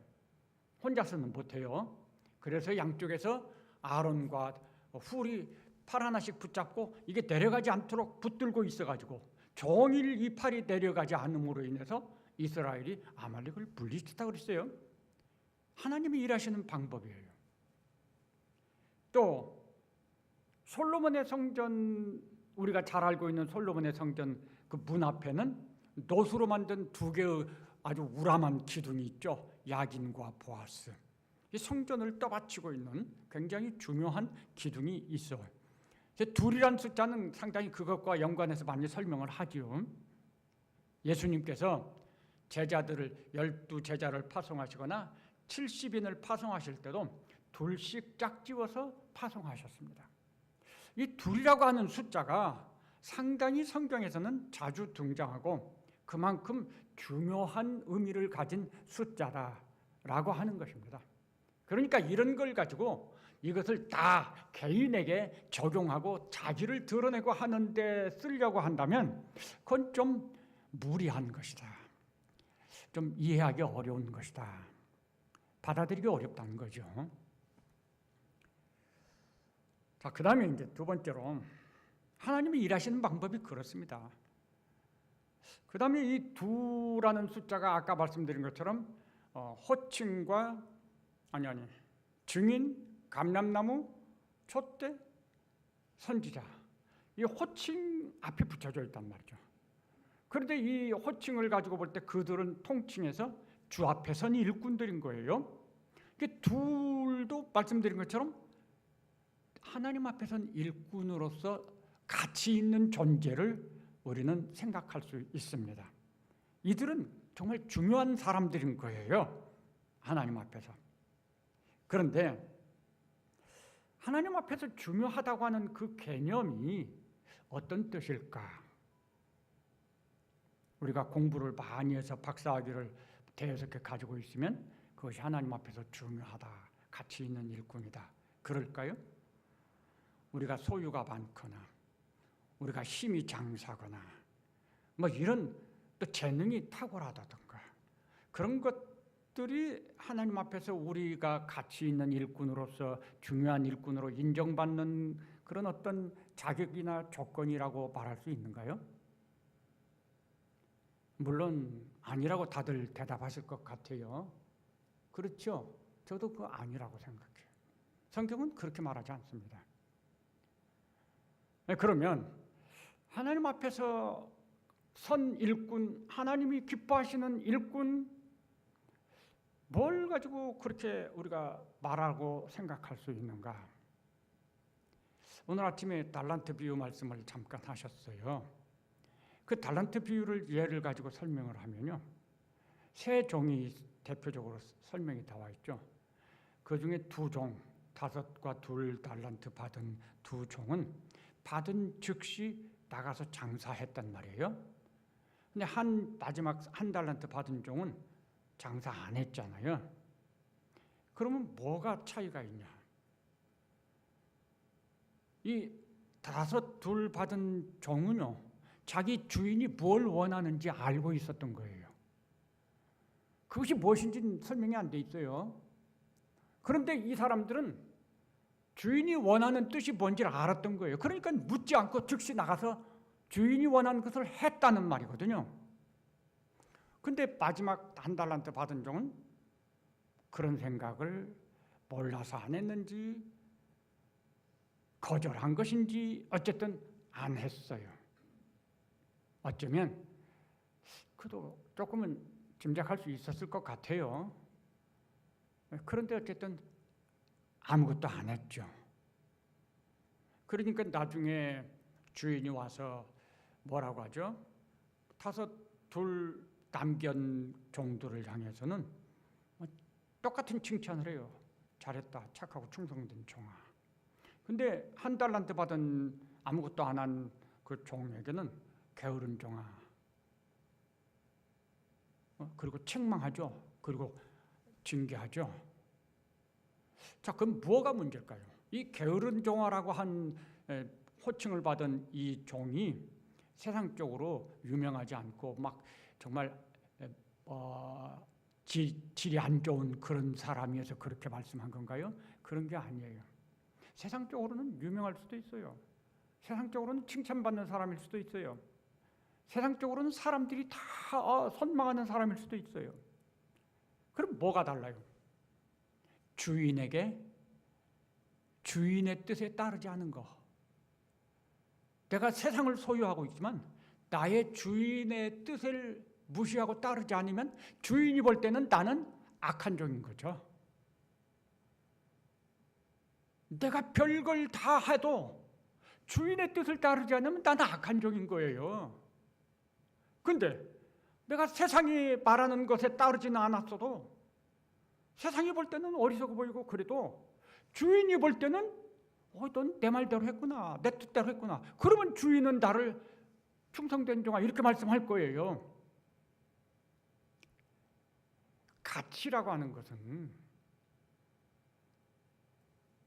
혼자서는 못해요. 그래서 양쪽에서 아론과 훌이 팔 하나씩 붙잡고 이게 내려가지 않도록 붙들고 있어가지고 종일 이 팔이 내려가지 않음으로 인해서 이스라엘이 아말렉을 물리쳤다 그랬어요. 하나님이 일하시는 방법이에요. 또 솔로몬의 성전, 우리가 잘 알고 있는 솔로몬의 성전 그 문 앞에는 노수로 만든 두 개의 아주 우람한 기둥이 있죠. 야긴과 보아스. 이 성전을 떠받치고 있는 굉장히 중요한 기둥이 있어요. 둘이란 숫자는 상당히 그것과 연관해서 많이 설명을 하죠. 예수님께서 제자들을 12제자를 파송하시거나 70인을 파송하실 때도 둘씩 짝지어서 파송하셨습니다. 이 둘이라고 하는 숫자가 상당히 성경에서는 자주 등장하고 그만큼 중요한 의미를 가진 숫자다라고 하는 것입니다. 그러니까 이런 걸 가지고 이것을 다 개인에게 적용하고 자기를 드러내고 하는데 쓰려고 한다면 그건 좀 무리한 것이다. 좀 이해하기 어려운 것이다. 받아들이기 어렵다는 거죠. 자, 그 다음에 이제 두 번째로 하나님이 일하시는 방법이 그렇습니다. 그 다음에 이 두라는 숫자가 아까 말씀드린 것처럼 호칭과 증인, 감람나무, 촛대, 선지자, 이 호칭 앞에 붙여져 있단 말이죠. 그런데 이 호칭을 가지고 볼 때 그들은 통칭해서 주 앞에 선 일꾼들인 거예요. 둘도 말씀드린 것처럼 하나님 앞에 선 일꾼으로서 가치 있는 존재를 우리는 생각할 수 있습니다. 이들은 정말 중요한 사람들인 거예요. 하나님 앞에서. 그런데 하나님 앞에서 중요하다고 하는 그 개념이 어떤 뜻일까? 우리가 공부를 많이 해서 박사학위를 대여섯 개 가지고 있으면 그것이 하나님 앞에서 중요하다, 가치 있는 일꾼이다. 그럴까요? 우리가 소유가 많거나 우리가 힘이 장사거나 뭐 이런 또 재능이 탁월하다든가 그런 것들이 하나님 앞에서 우리가 가치 있는 일꾼으로서 중요한 일꾼으로 인정받는 그런 어떤 자격이나 조건이라고 말할 수 있는가요? 물론 아니라고 다들 대답하실 것 같아요. 그렇죠? 저도 그거 아니라고 생각해요. 성경은 그렇게 말하지 않습니다. 그러면 하나님 앞에서 선 일꾼, 하나님이 기뻐하시는 일꾼, 뭘 가지고 그렇게 우리가 말하고 생각할 수 있는가? 오늘 아침에 달란트 비유 말씀을 잠깐 하셨어요. 그 달란트 비유를 예를 가지고 설명을 하면요, 세 종이 대표적으로 설명이 나와 있죠. 그 중에 두 종, 5과 2 달란트 받은 두 종은 받은 즉시 나가서 장사했단 말이에요. 근데 마지막 한 달란트 받은 종은 장사 안 했잖아요. 그러면 뭐가 차이가 있냐? 이 5, 2 받은 종은요, 자기 주인이 뭘 원하는지 알고 있었던 거예요. 그것이 무엇인지 설명이 안 돼 있어요. 그런데 이 사람들은 주인이 원하는 뜻이 뭔지를 알았던 거예요. 그러니까 묻지 않고 즉시 나가서 주인이 원하는 것을 했다는 말이거든요. 근데 마지막 한 달란트 받은 종은 그런 생각을 몰라서 안 했는지 거절한 것인지 어쨌든 안 했어요. 어쩌면 그도 조금은 짐작할 수 있었을 것 같아요. 그런데 어쨌든 아무것도 안 했죠. 그러니까 나중에 주인이 와서 뭐라고 하죠? 5 남견 종들을 향해서는 똑같은 칭찬을 해요. 잘했다, 착하고 충성된 종아. 근데 한 달란트 받은 아무것도 안 한 그 종에게는 게으른 종아. 그리고 책망하죠. 그리고 징계하죠. 자, 그럼 뭐가 문제일까요? 이 게으른 종아라고 한 호칭을 받은 이 종이 세상적으로 유명하지 않고 막 정말 질이 안 좋은 그런 사람이어서 그렇게 말씀한 건가요? 그런 게 아니에요. 세상적으로는 유명할 수도 있어요. 세상적으로는 칭찬받는 사람일 수도 있어요. 세상적으로는 사람들이 다 선망하는 사람일 수도 있어요. 그럼 뭐가 달라요? 주인에게 주인의 뜻에 따르지 않은 거. 내가 세상을 소유하고 있지만 나의 주인의 뜻을 무시하고 따르지 않으면 주인이 볼 때는 나는 악한 종인 거죠. 내가 별걸 다 해도 주인의 뜻을 따르지 않으면 나는 악한 종인 거예요. 근데 내가 세상이 말하는 것에 따르지는 않았어도 세상이 볼 때는 어리석어 보이고 그래도 주인이 볼 때는 넌 내 말대로 했구나, 내 뜻대로 했구나. 그러면 주인은 나를 충성된 종아 이렇게 말씀할 거예요. 가치라고 하는 것은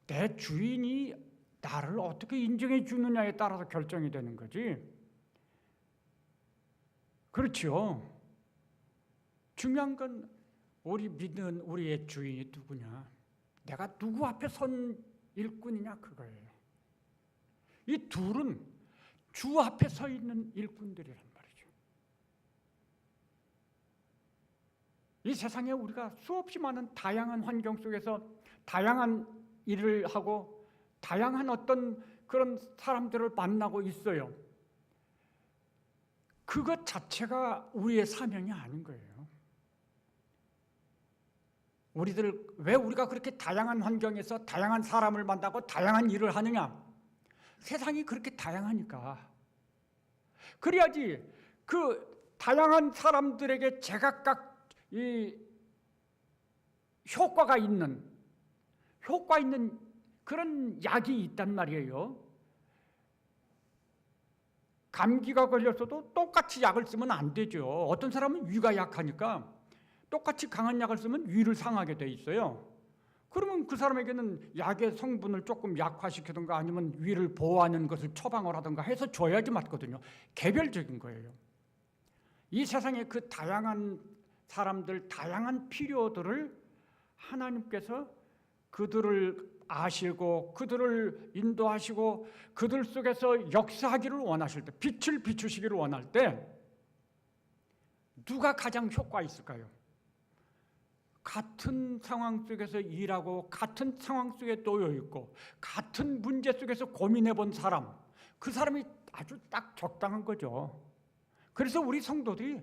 내 주인이 나를 어떻게 인정해 주느냐에 따라서 결정이 되는 거지. 그렇죠. 중요한 건 우리 믿는 우리의 주인이 누구냐, 내가 누구 앞에 선 일꾼이냐 그거예요. 이 둘은 주 앞에 서 있는 일꾼들이란 말이죠. 이 세상에 우리가 수없이 많은 다양한 환경 속에서 다양한 일을 하고 다양한 어떤 그런 사람들을 만나고 있어요. 그것 자체가 우리의 사명이 아닌 거예요. 왜 우리가 그렇게 다양한 환경에서 다양한 사람을 만나고 다양한 일을 하느냐? 세상이 그렇게 다양하니까. 그래야지 그 다양한 사람들에게 제각각 이 효과 있는 그런 약이 있단 말이에요. 감기가 걸렸어도 똑같이 약을 쓰면 안 되죠. 어떤 사람은 위가 약하니까 똑같이 강한 약을 쓰면 위를 상하게 돼 있어요. 그러면 그 사람에게는 약의 성분을 조금 약화시키든가 아니면 위를 보호하는 것을 처방을 하든가 해서 줘야지 맞거든요. 개별적인 거예요. 이 세상에 그 다양한 사람들, 다양한 필요들을 하나님께서 그들을 아시고 그들을 인도하시고 그들 속에서 역사하기를 원하실 때, 빛을 비추시기를 원할 때 누가 가장 효과 있을까요? 같은 상황 속에서 일하고 같은 상황 속에 놓여 있고 같은 문제 속에서 고민해 본 사람, 그 사람이 아주 딱 적당한 거죠. 그래서 우리 성도들이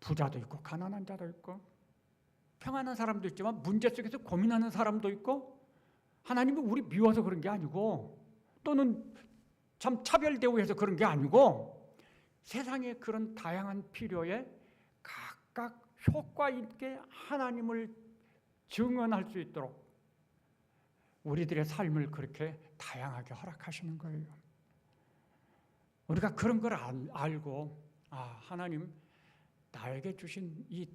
부자도 있고 가난한 자도 있고 평안한 사람도 있지만 문제 속에서 고민하는 사람도 있고, 하나님은 우리 미워서 그런 게 아니고 또는 참 차별 대우해서 그런 게 아니고 세상의 그런 다양한 필요에 각각 효과 있게 하나님을 증언할 수 있도록 우리들의 삶을 그렇게 다양하게 허락하시는 거예요. 우리가 그런 걸 알고, 하나님 나에게 주신 이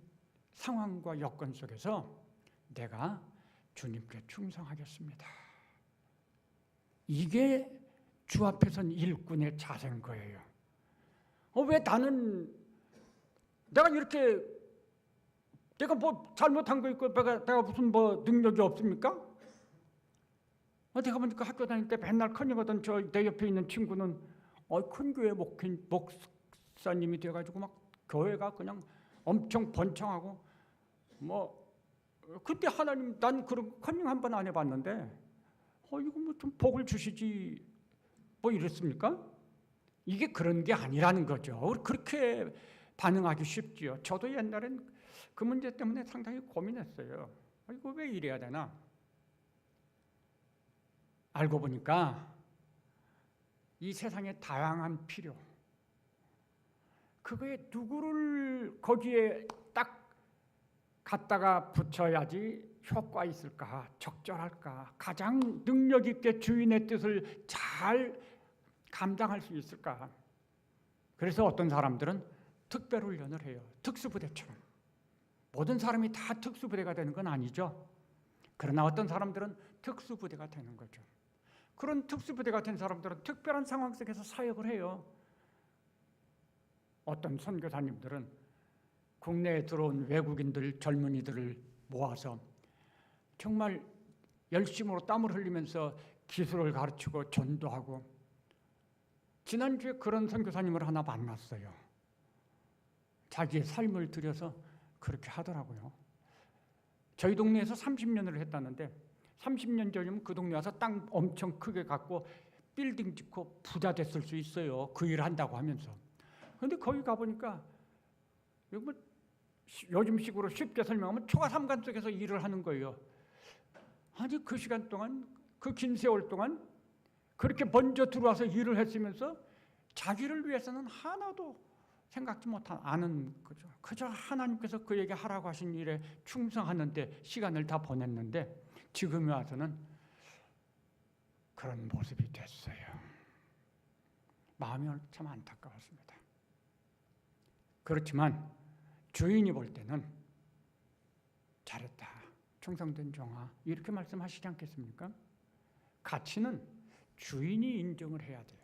상황과 여건 속에서 내가 주님께 충성하겠습니다. 이게 주 앞에 선 일꾼의 자세인 거예요. 왜 내가 이렇게 내가 뭐 잘못한 거 있고 내가 무슨 뭐 능력이 없습니까? 내가 보니까 학교 다닐 때 맨날 커닝하던 내 옆에 있는 친구는 큰 교회 목사님이 돼가지고 막 교회가 그냥 엄청 번창하고 그때 하나님 난 그런 커닝 한 번 안 해봤는데 이거 뭐 좀 복을 주시지 뭐 이랬습니까? 이게 그런 게 아니라는 거죠. 그렇게 반응하기 쉽지요. 저도 옛날엔 그 문제 때문에 상당히 고민했어요. 이거 왜 이래야 되나? 알고 보니까 이 세상의 다양한 필요, 그거에 누구를 거기에 딱 갖다가 붙여야지 효과 있을까, 적절할까, 가장 능력 있게 주인의 뜻을 잘 감당할 수 있을까. 그래서 어떤 사람들은 특별훈련을 해요. 특수부대처럼. 모든 사람이 다 특수부대가 되는 건 아니죠. 그러나 어떤 사람들은 특수부대가 되는 거죠. 그런 특수부대가 된 사람들은 특별한 상황 속에서 사역을 해요. 어떤 선교사님들은 국내에 들어온 외국인들, 젊은이들을 모아서 정말 열심으로 땀을 흘리면서 기술을 가르치고 전도하고, 지난주에 그런 선교사님을 하나 만났어요. 자기의 삶을 들여서 그렇게 하더라고요. 저희 동네에서 30년을 했다는데 30년 전이면 그 동네 와서 땅 엄청 크게 갖고 빌딩 짓고 부자 됐을 수 있어요. 그 일을 한다고 하면서. 그런데 거기 가보니까 요즘 식으로 쉽게 설명하면 초가삼간 속에서 일을 하는 거예요. 아니 그 시간 동안, 그 긴 세월 동안 그렇게 먼저 들어와서 일을 했으면서 자기를 위해서는 하나도 생각지 않은 거죠. 그저 하나님께서 그에게 하라고 하신 일에 충성하는데 시간을 다 보냈는데 지금 와서는 그런 모습이 됐어요. 마음이 참 안타까웠습니다. 그렇지만 주인이 볼 때는 잘했다, 충성된 종아, 이렇게 말씀하시지 않겠습니까? 가치는 주인이 인정을 해야 돼요.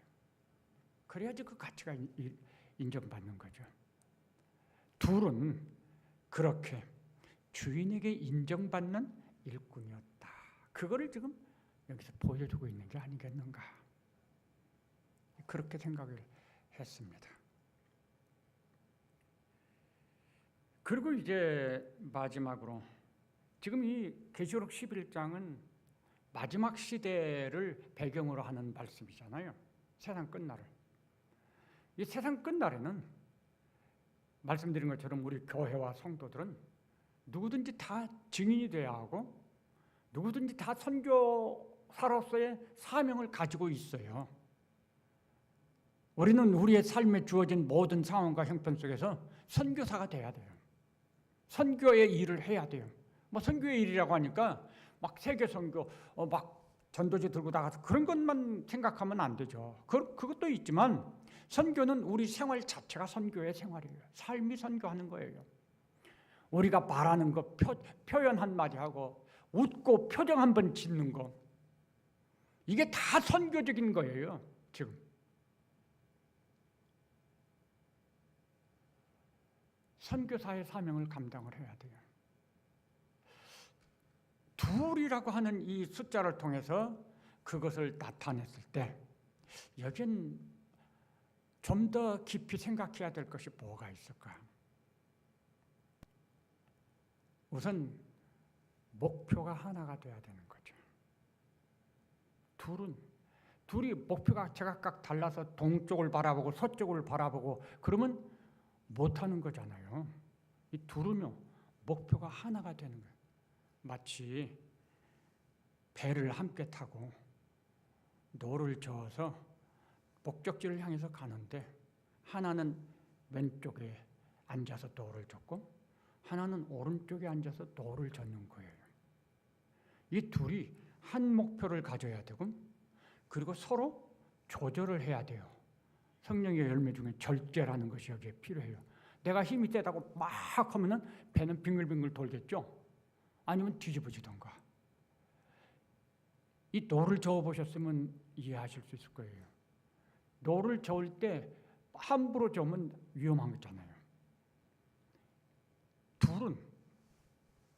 그래야지 그 가치가 인정받는 거죠. 둘은 그렇게 주인에게 인정받는 일꾼이었다. 그거를 지금 여기서 보여주고 있는 게 아니겠는가, 그렇게 생각을 했습니다. 그리고 이제 마지막으로, 지금 이 계시록 11장은 마지막 시대를 배경으로 하는 말씀이잖아요. 세상 끝날을. 이 세상 끝날에는 말씀드린 것처럼 우리 교회와 성도들은 누구든지 다 증인이 돼야 하고 누구든지 다 선교사로서의 사명을 가지고 있어요. 우리는 우리의 삶에 주어진 모든 상황과 형편 속에서 선교사가 돼야 돼요. 선교의 일을 해야 돼요. 선교의 일이라고 하니까 막 세계 선교, 막 전도지 들고 나가서 그런 것만 생각하면 안 되죠. 그것도 있지만 선교는 우리 생활 자체가 선교의 생활이에요. 삶이 선교하는 거예요. 우리가 말하는 거, 표현 한마디 하고 웃고 표정 한번 짓는 거, 이게 다 선교적인 거예요. 지금 선교사의 사명을 감당을 해야 돼요. 두 둘이라고 하는 이 숫자를 통해서 그것을 나타냈을 때 여긴 좀 더 깊이 생각해야 될 것이 뭐가 있을까? 우선 목표가 하나가 돼야 되는 거죠. 둘이 목표가 제각각 달라서 동쪽을 바라보고 서쪽을 바라보고 그러면 못하는 거잖아요. 이 둘은요, 목표가 하나가 되는 거예요. 마치 배를 함께 타고 노를 저어서 목적지를 향해서 가는데 하나는 왼쪽에 앉아서 노를 젓고 하나는 오른쪽에 앉아서 노를 젓는 거예요. 이 둘이 한 목표를 가져야 되고 그리고 서로 조절을 해야 돼요. 성령의 열매 중에 절제라는 것이 여기에 필요해요. 내가 힘이 세다고 막 하면은 배는 빙글빙글 돌겠죠? 아니면 뒤집어지던가. 이 노를 저어보셨으면 이해하실 수 있을 거예요. 노를 저을 때 함부로 저으면 위험한 거잖아요. 둘은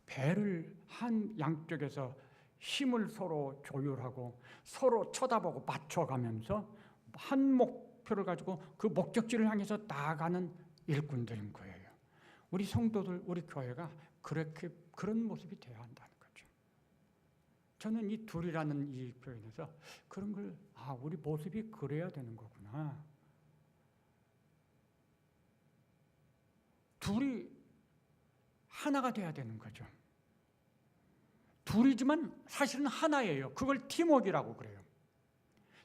배를 한 양쪽에서 힘을 서로 조율하고 서로 쳐다보고 맞춰가면서 한 목표를 가지고 그 목적지를 향해서 나아가는 일꾼들인 거예요. 우리 성도들, 우리 교회가 그런 모습이 되어야 한다는 거죠. 저는 이 둘이라는 이 표현에서 그런 걸 우리 모습이 그래야 되는 거구나. 둘이 하나가 돼야 되는 거죠. 둘이지만 사실은 하나예요. 그걸 팀워크라고 그래요.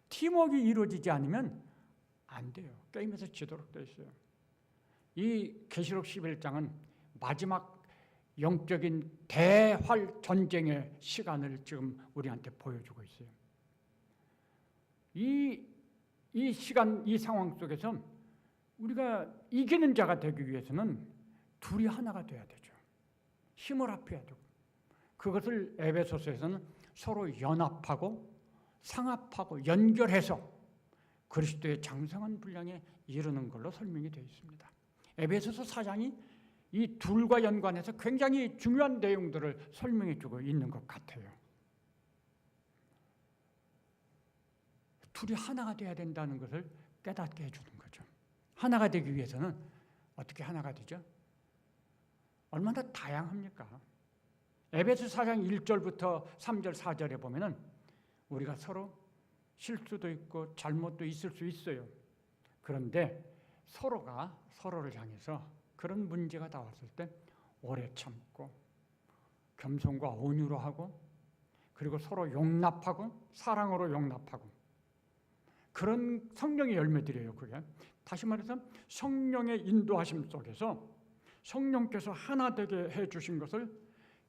팀워크가 이루어지지 않으면 안 돼요. 게임에서 지도록 되어 있어요. 이 계시록 11장은 마지막 영적인 대활 전쟁의 시간을 지금 우리한테 보여주고 있어요. 이 시간, 이 상황 속에서 우리가 이기는 자가 되기 위해서는 둘이 하나가 돼야 되죠. 힘을 합해야 되고 그것을 에베소서에서는 서로 연합하고 상합하고 연결해서 그리스도의 장성한 분량에 이르는 걸로 설명이 되어 있습니다. 에베소서 4장이 이 둘과 연관해서 굉장히 중요한 내용들을 설명해 주고 있는 것 같아요. 둘이 하나가 돼야 된다는 것을 깨닫게 해주는 거죠. 하나가 되기 위해서는 어떻게 하나가 되죠? 얼마나 다양합니까? 에베소 4장 1절부터 3절, 4절에 보면은 우리가 서로 실수도 있고 잘못도 있을 수 있어요. 그런데 서로가 서로를 향해서 그런 문제가 나왔을 때 오래 참고 겸손과 온유로 하고 그리고 서로 용납하고 사랑으로 용납하고 그런 성령의 열매들이에요. 그게 다시 말해서 성령의 인도하심 속에서 성령께서 하나 되게 해주신 것을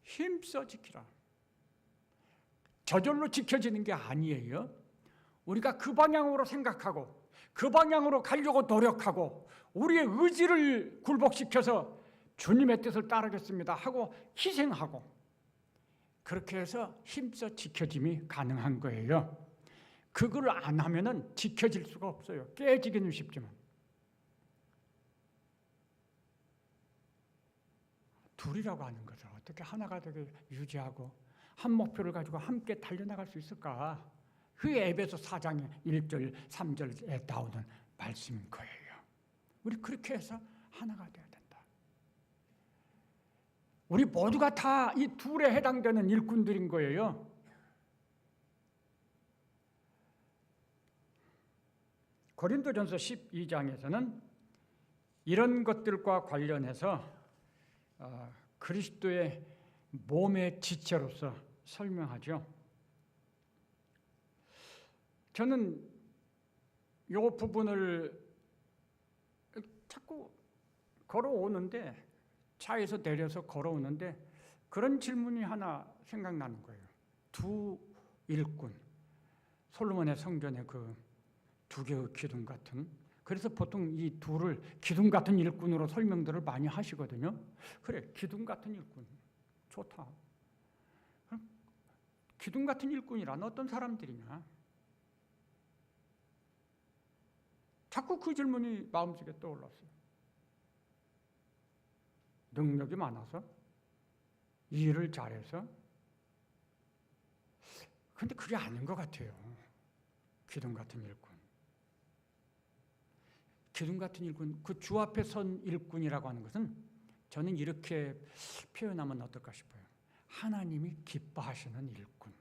힘써 지키라. 저절로 지켜지는 게 아니에요. 우리가 그 방향으로 생각하고 그 방향으로 가려고 노력하고 우리의 의지를 굴복시켜서 주님의 뜻을 따르겠습니다 하고 희생하고 그렇게 해서 힘써 지켜짐이 가능한 거예요. 그걸 안 하면은 지켜질 수가 없어요. 깨지기는 쉽지만. 둘이라고 하는 것을 어떻게 하나가 되게 유지하고 한 목표를 가지고 함께 달려나갈 수 있을까? 그게 에베소 4장 1절, 3절에 나오는 말씀인 거예요. 우리 그렇게 해서 하나가 되어야 된다. 우리 모두가 다 이 둘에 해당되는 일꾼들인 거예요. 고린도전서 12장에서는 이런 것들과 관련해서 그리스도의 몸의 지체로서 설명하죠. 저는 이 부분을 자꾸 걸어오는데 차에서 내려서 걸어오는데 그런 질문이 하나 생각나는 거예요. 두 일꾼, 솔로몬의 성전의 그 두 개의 기둥 같은, 그래서 보통 이 둘을 기둥 같은 일꾼으로 설명들을 많이 하시거든요. 그래, 기둥 같은 일꾼 좋다. 그럼 기둥 같은 일꾼이란 어떤 사람들이냐? 자꾸 그 질문이 마음속에 떠올랐어요. 능력이 많아서 일을 잘해서 근데 그게 아닌 것 같아요. 기둥 같은 일꾼. 기둥 같은 일꾼, 그 주 앞에 선 일꾼이라고 하는 것은 저는 이렇게 표현하면 어떨까 싶어요. 하나님이 기뻐하시는 일꾼.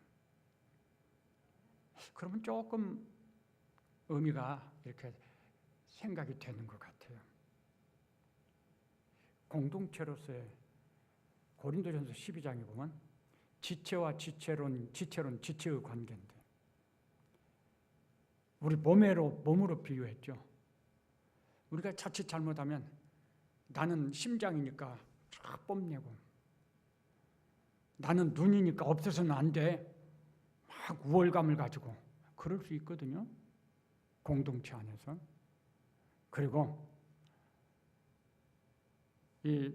그러면 조금 의미가 이렇게 생각이 되는 것 같아요. 공동체로서의 고린도전서 12장에 보면 지체와 지체론, 지체의 관계인데 우리 몸으로 비유했죠. 우리가 자칫 잘못하면 나는 심장이니까 쫙 뽐내고 나는 눈이니까 없어서는 안 돼. 막 우월감을 가지고 그럴 수 있거든요. 공동체 안에서. 그리고 이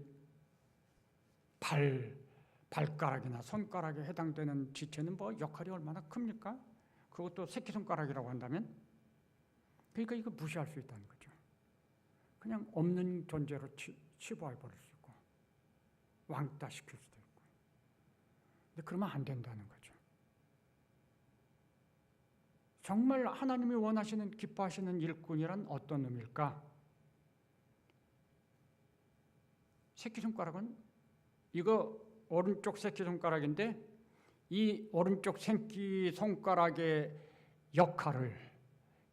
발가락이나 손가락에 해당되는 지체는 뭐 역할이 얼마나 큽니까? 그것도 새끼손가락이라고 한다면 그러니까 이거 무시할 수 있다는 거죠. 그냥 없는 존재로 치부해 버릴 수 있고 왕따시킬 수도 있고. 근데 그러면 안 된다는 거죠. 정말 하나님이 원하시는 기뻐하시는 일꾼이란 어떤 의미일까? 새끼손가락은 이거 오른쪽 새끼손가락인데 이 오른쪽 새끼손가락의 역할을,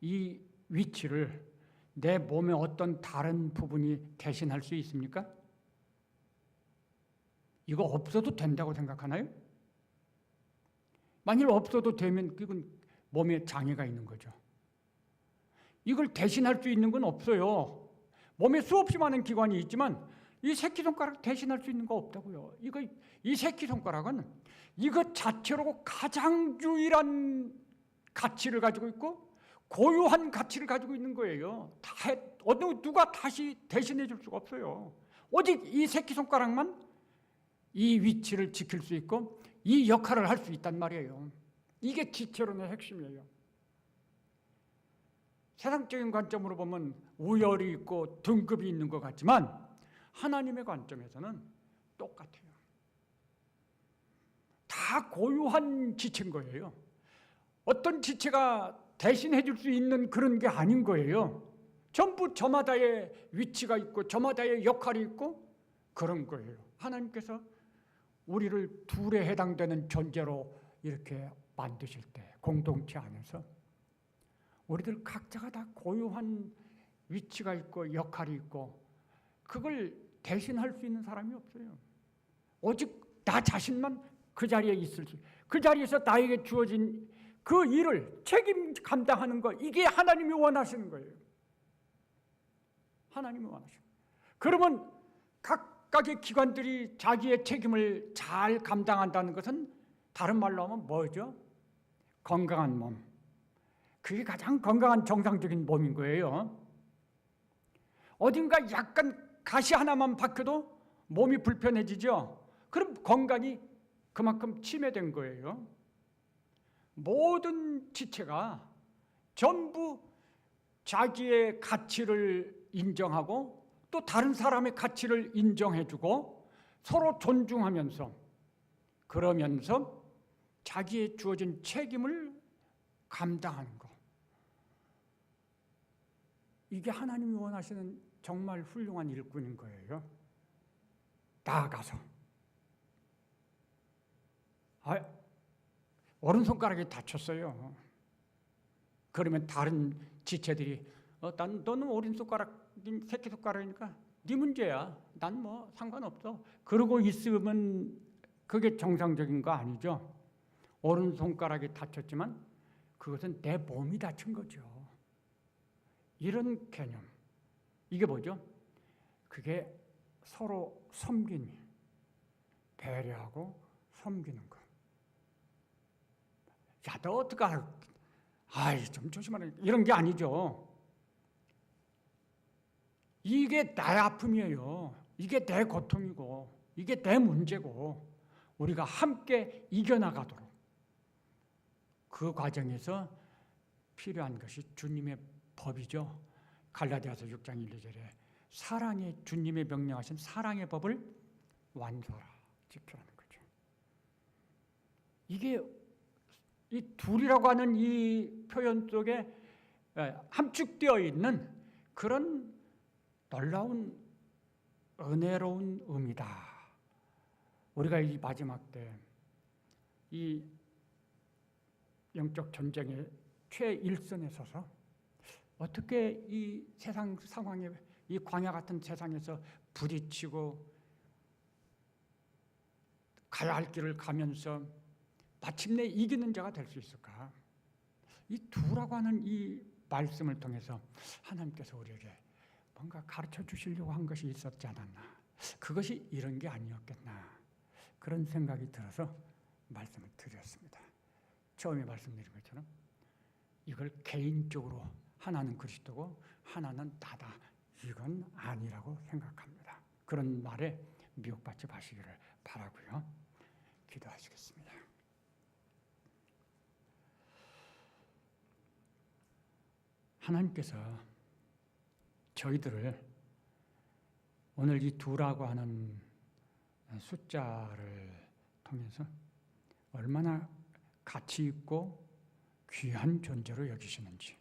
이 위치를 내 몸의 어떤 다른 부분이 대신할 수 있습니까? 이거 없어도 된다고 생각하나요? 만일 없어도 되면 그건 몸에 장애가 있는 거죠. 이걸 대신할 수 있는 건 없어요. 몸에 수없이 많은 기관이 있지만 이 새끼손가락 대신할 수 있는 거 없다고요. 이 새끼손가락은 이것 자체로 가장 유일한 가치를 가지고 있고 고유한 가치를 가지고 있는 거예요. 누가 다시 대신해 줄 수가 없어요. 오직 이 새끼손가락만 이 위치를 지킬 수 있고 이 역할을 할 수 있단 말이에요. 이게 지체론의 핵심이에요. 세상적인 관점으로 보면 우열이 있고 등급이 있는 것 같지만 하나님의 관점에서는 똑같아요. 다 고유한 지체인 거예요. 어떤 지체가 대신해 줄 수 있는 그런 게 아닌 거예요. 전부 저마다의 위치가 있고 저마다의 역할이 있고 그런 거예요. 하나님께서 우리를 둘에 해당되는 존재로 이렇게 만드실 때 공동체 안에서 우리들 각자가 다 고유한 위치가 있고 역할이 있고 그걸 대신할 수 있는 사람이 없어요. 오직 나 자신만 그 자리에 있을 수, 그 자리에서 나에게 주어진 그 일을 책임 감당하는 것, 이게 하나님이 원하시는 거예요. 하나님이 원하시는 거예요. 그러면 각각의 기관들이 자기의 책임을 잘 감당한다는 것은 다른 말로 하면 뭐죠? 건강한 몸. 그게 가장 건강한 정상적인 몸인 거예요. 어딘가 약간 가시 하나만 박혀도 몸이 불편해지죠? 그럼 건강이 그만큼 침해된 거예요. 모든 지체가 전부 자기의 가치를 인정하고 또 다른 사람의 가치를 인정해주고 서로 존중하면서 그러면서 자기의 주어진 책임을 감당하는 것. 이게 하나님이 원하시는 정말 훌륭한 일꾼인 거예요. 나아가서 오른손가락이 다쳤어요. 그러면 다른 지체들이 너는 오른손가락이 새끼손가락이니까 네 문제야. 난 뭐 상관없어. 그러고 있으면 그게 정상적인 거 아니죠. 오른손가락이 다쳤지만 그것은 내 몸이 다친 거죠. 이런 개념. 이게 뭐죠? 그게 서로 섬김이, 배려하고 섬기는 거. 야, 너 어떡하? 좀 조심하라. 이런 게 아니죠. 이게 나의 아픔이에요. 이게 내 고통이고, 이게 내 문제고, 우리가 함께 이겨나가도록 그 과정에서 필요한 것이 주님의 법이죠. 갈라디아서 6장 1, 2절에 사랑의 주님의 명령하신 사랑의 법을 완수하라, 지키라는 거죠. 이게 이 둘이라고 하는 이 표현 속에 함축되어 있는 그런 놀라운 은혜로운 의미다. 우리가 이 마지막 때 이 영적 전쟁의 최일선에 서서 어떻게 이 세상 상황에, 이 광야 같은 세상에서 부딪히고 가야 할 길을 가면서 마침내 이기는 자가 될 수 있을까? 이 두라고 하는 이 말씀을 통해서 하나님께서 우리에게 뭔가 가르쳐 주시려고 한 것이 있었지 않았나? 그것이 이런 게 아니었겠나? 그런 생각이 들어서 말씀을 드렸습니다. 처음에 말씀드린 것처럼 이걸 개인적으로 하나는 그리스도고 하나는 나다, 이건 아니라고 생각합니다. 그런 말에 미혹받지 마시기를 바라고요. 기도하시겠습니다. 하나님께서 저희들을 오늘 이 두라고 하는 숫자를 통해서 얼마나 가치 있고 귀한 존재로 여기시는지,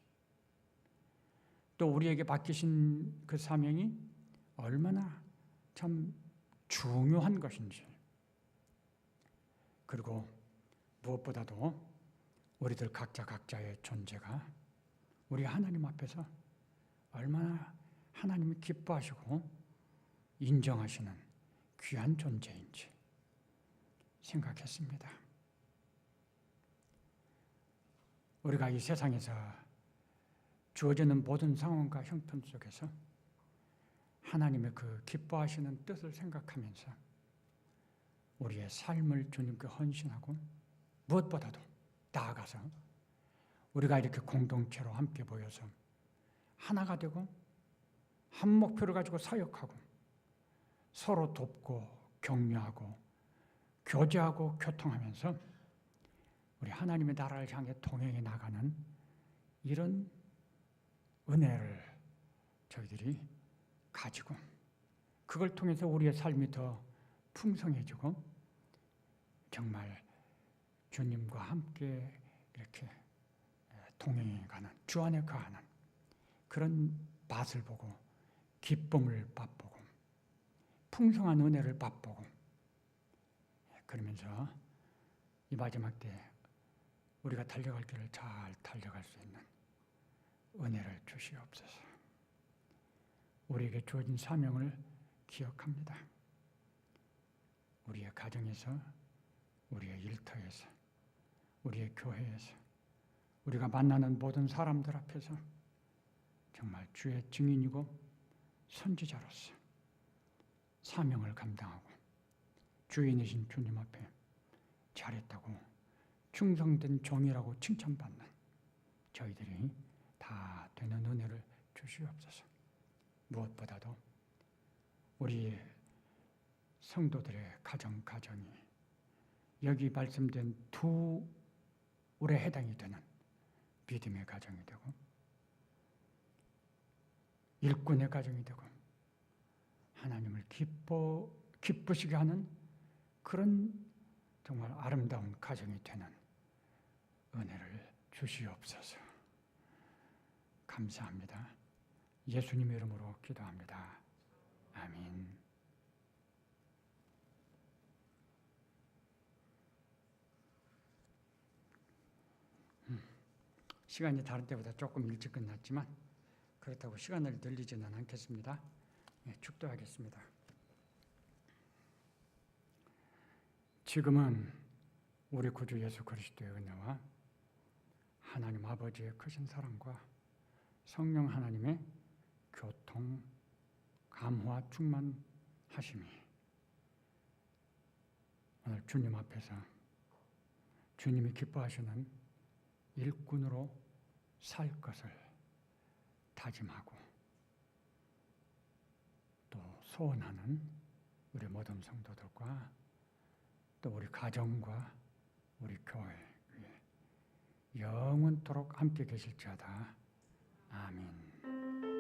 또 우리에게 맡기신 그 사명이 얼마나 참 중요한 것인지, 그리고 무엇보다도 우리들 각자의 존재가 우리 하나님 앞에서 얼마나 하나님이 기뻐하시고 인정하시는 귀한 존재인지 생각했습니다. 우리가 이 세상에서 주어지는 모든 상황과 형편 속에서 하나님의 그 기뻐하시는 뜻을 생각하면서 우리의 삶을 주님께 헌신하고, 무엇보다도 나아가서 우리가 이렇게 공동체로 함께 모여서 하나가 되고 한 목표를 가지고 사역하고 서로 돕고 격려하고 교제하고 교통하면서 우리 하나님의 나라를 향해 동행해 나가는 이런 은혜를 저희들이 가지고, 그걸 통해서 우리의 삶이 더 풍성해지고 정말 주님과 함께 이렇게 동행해 가는, 주 안에 거하는 그런 맛을 보고 기쁨을 맛보고 풍성한 은혜를 맛보고, 그러면서 이 마지막 때 우리가 달려갈 길을 잘 달려갈 수 있는 은혜를 주시옵소서. 우리에게 주어진 사명을 기억합니다. 우리의 가정에서, 우리의 일터에서, 우리의 교회에서, 우리가 만나는 모든 사람들 앞에서 정말 주의 증인이고 선지자로서 사명을 감당하고 주인이신 주님 앞에 잘했다고 충성된 종이라고 칭찬받는 저희들이 다 되는 은혜를 주시옵소서. 무엇보다도 우리 성도들의 가정이 여기 말씀된 둘에 해당이 되는 믿음의 가정이 되고 일꾼의 가정이 되고 하나님을 기쁘시게 하는 그런 정말 아름다운 가정이 되는 은혜를 주시옵소서. 감사합니다. 예수님의 이름으로 기도합니다. 아멘. 시간이 다른 때보다 조금 일찍 끝났지만 그렇다고 시간을 늘리지는 않겠습니다. 축도하겠습니다. 지금은 우리 구주 예수 그리스도의 은혜와 하나님 아버지의 크신 사랑과 성령 하나님의 교통, 감화, 충만하심이 오늘 주님 앞에서 주님이 기뻐하시는 일꾼으로 살 것을 다짐하고 또 소원하는 우리 모든 성도들과 또 우리 가정과 우리 교회 영원토록 함께 계실지어다. 아멘.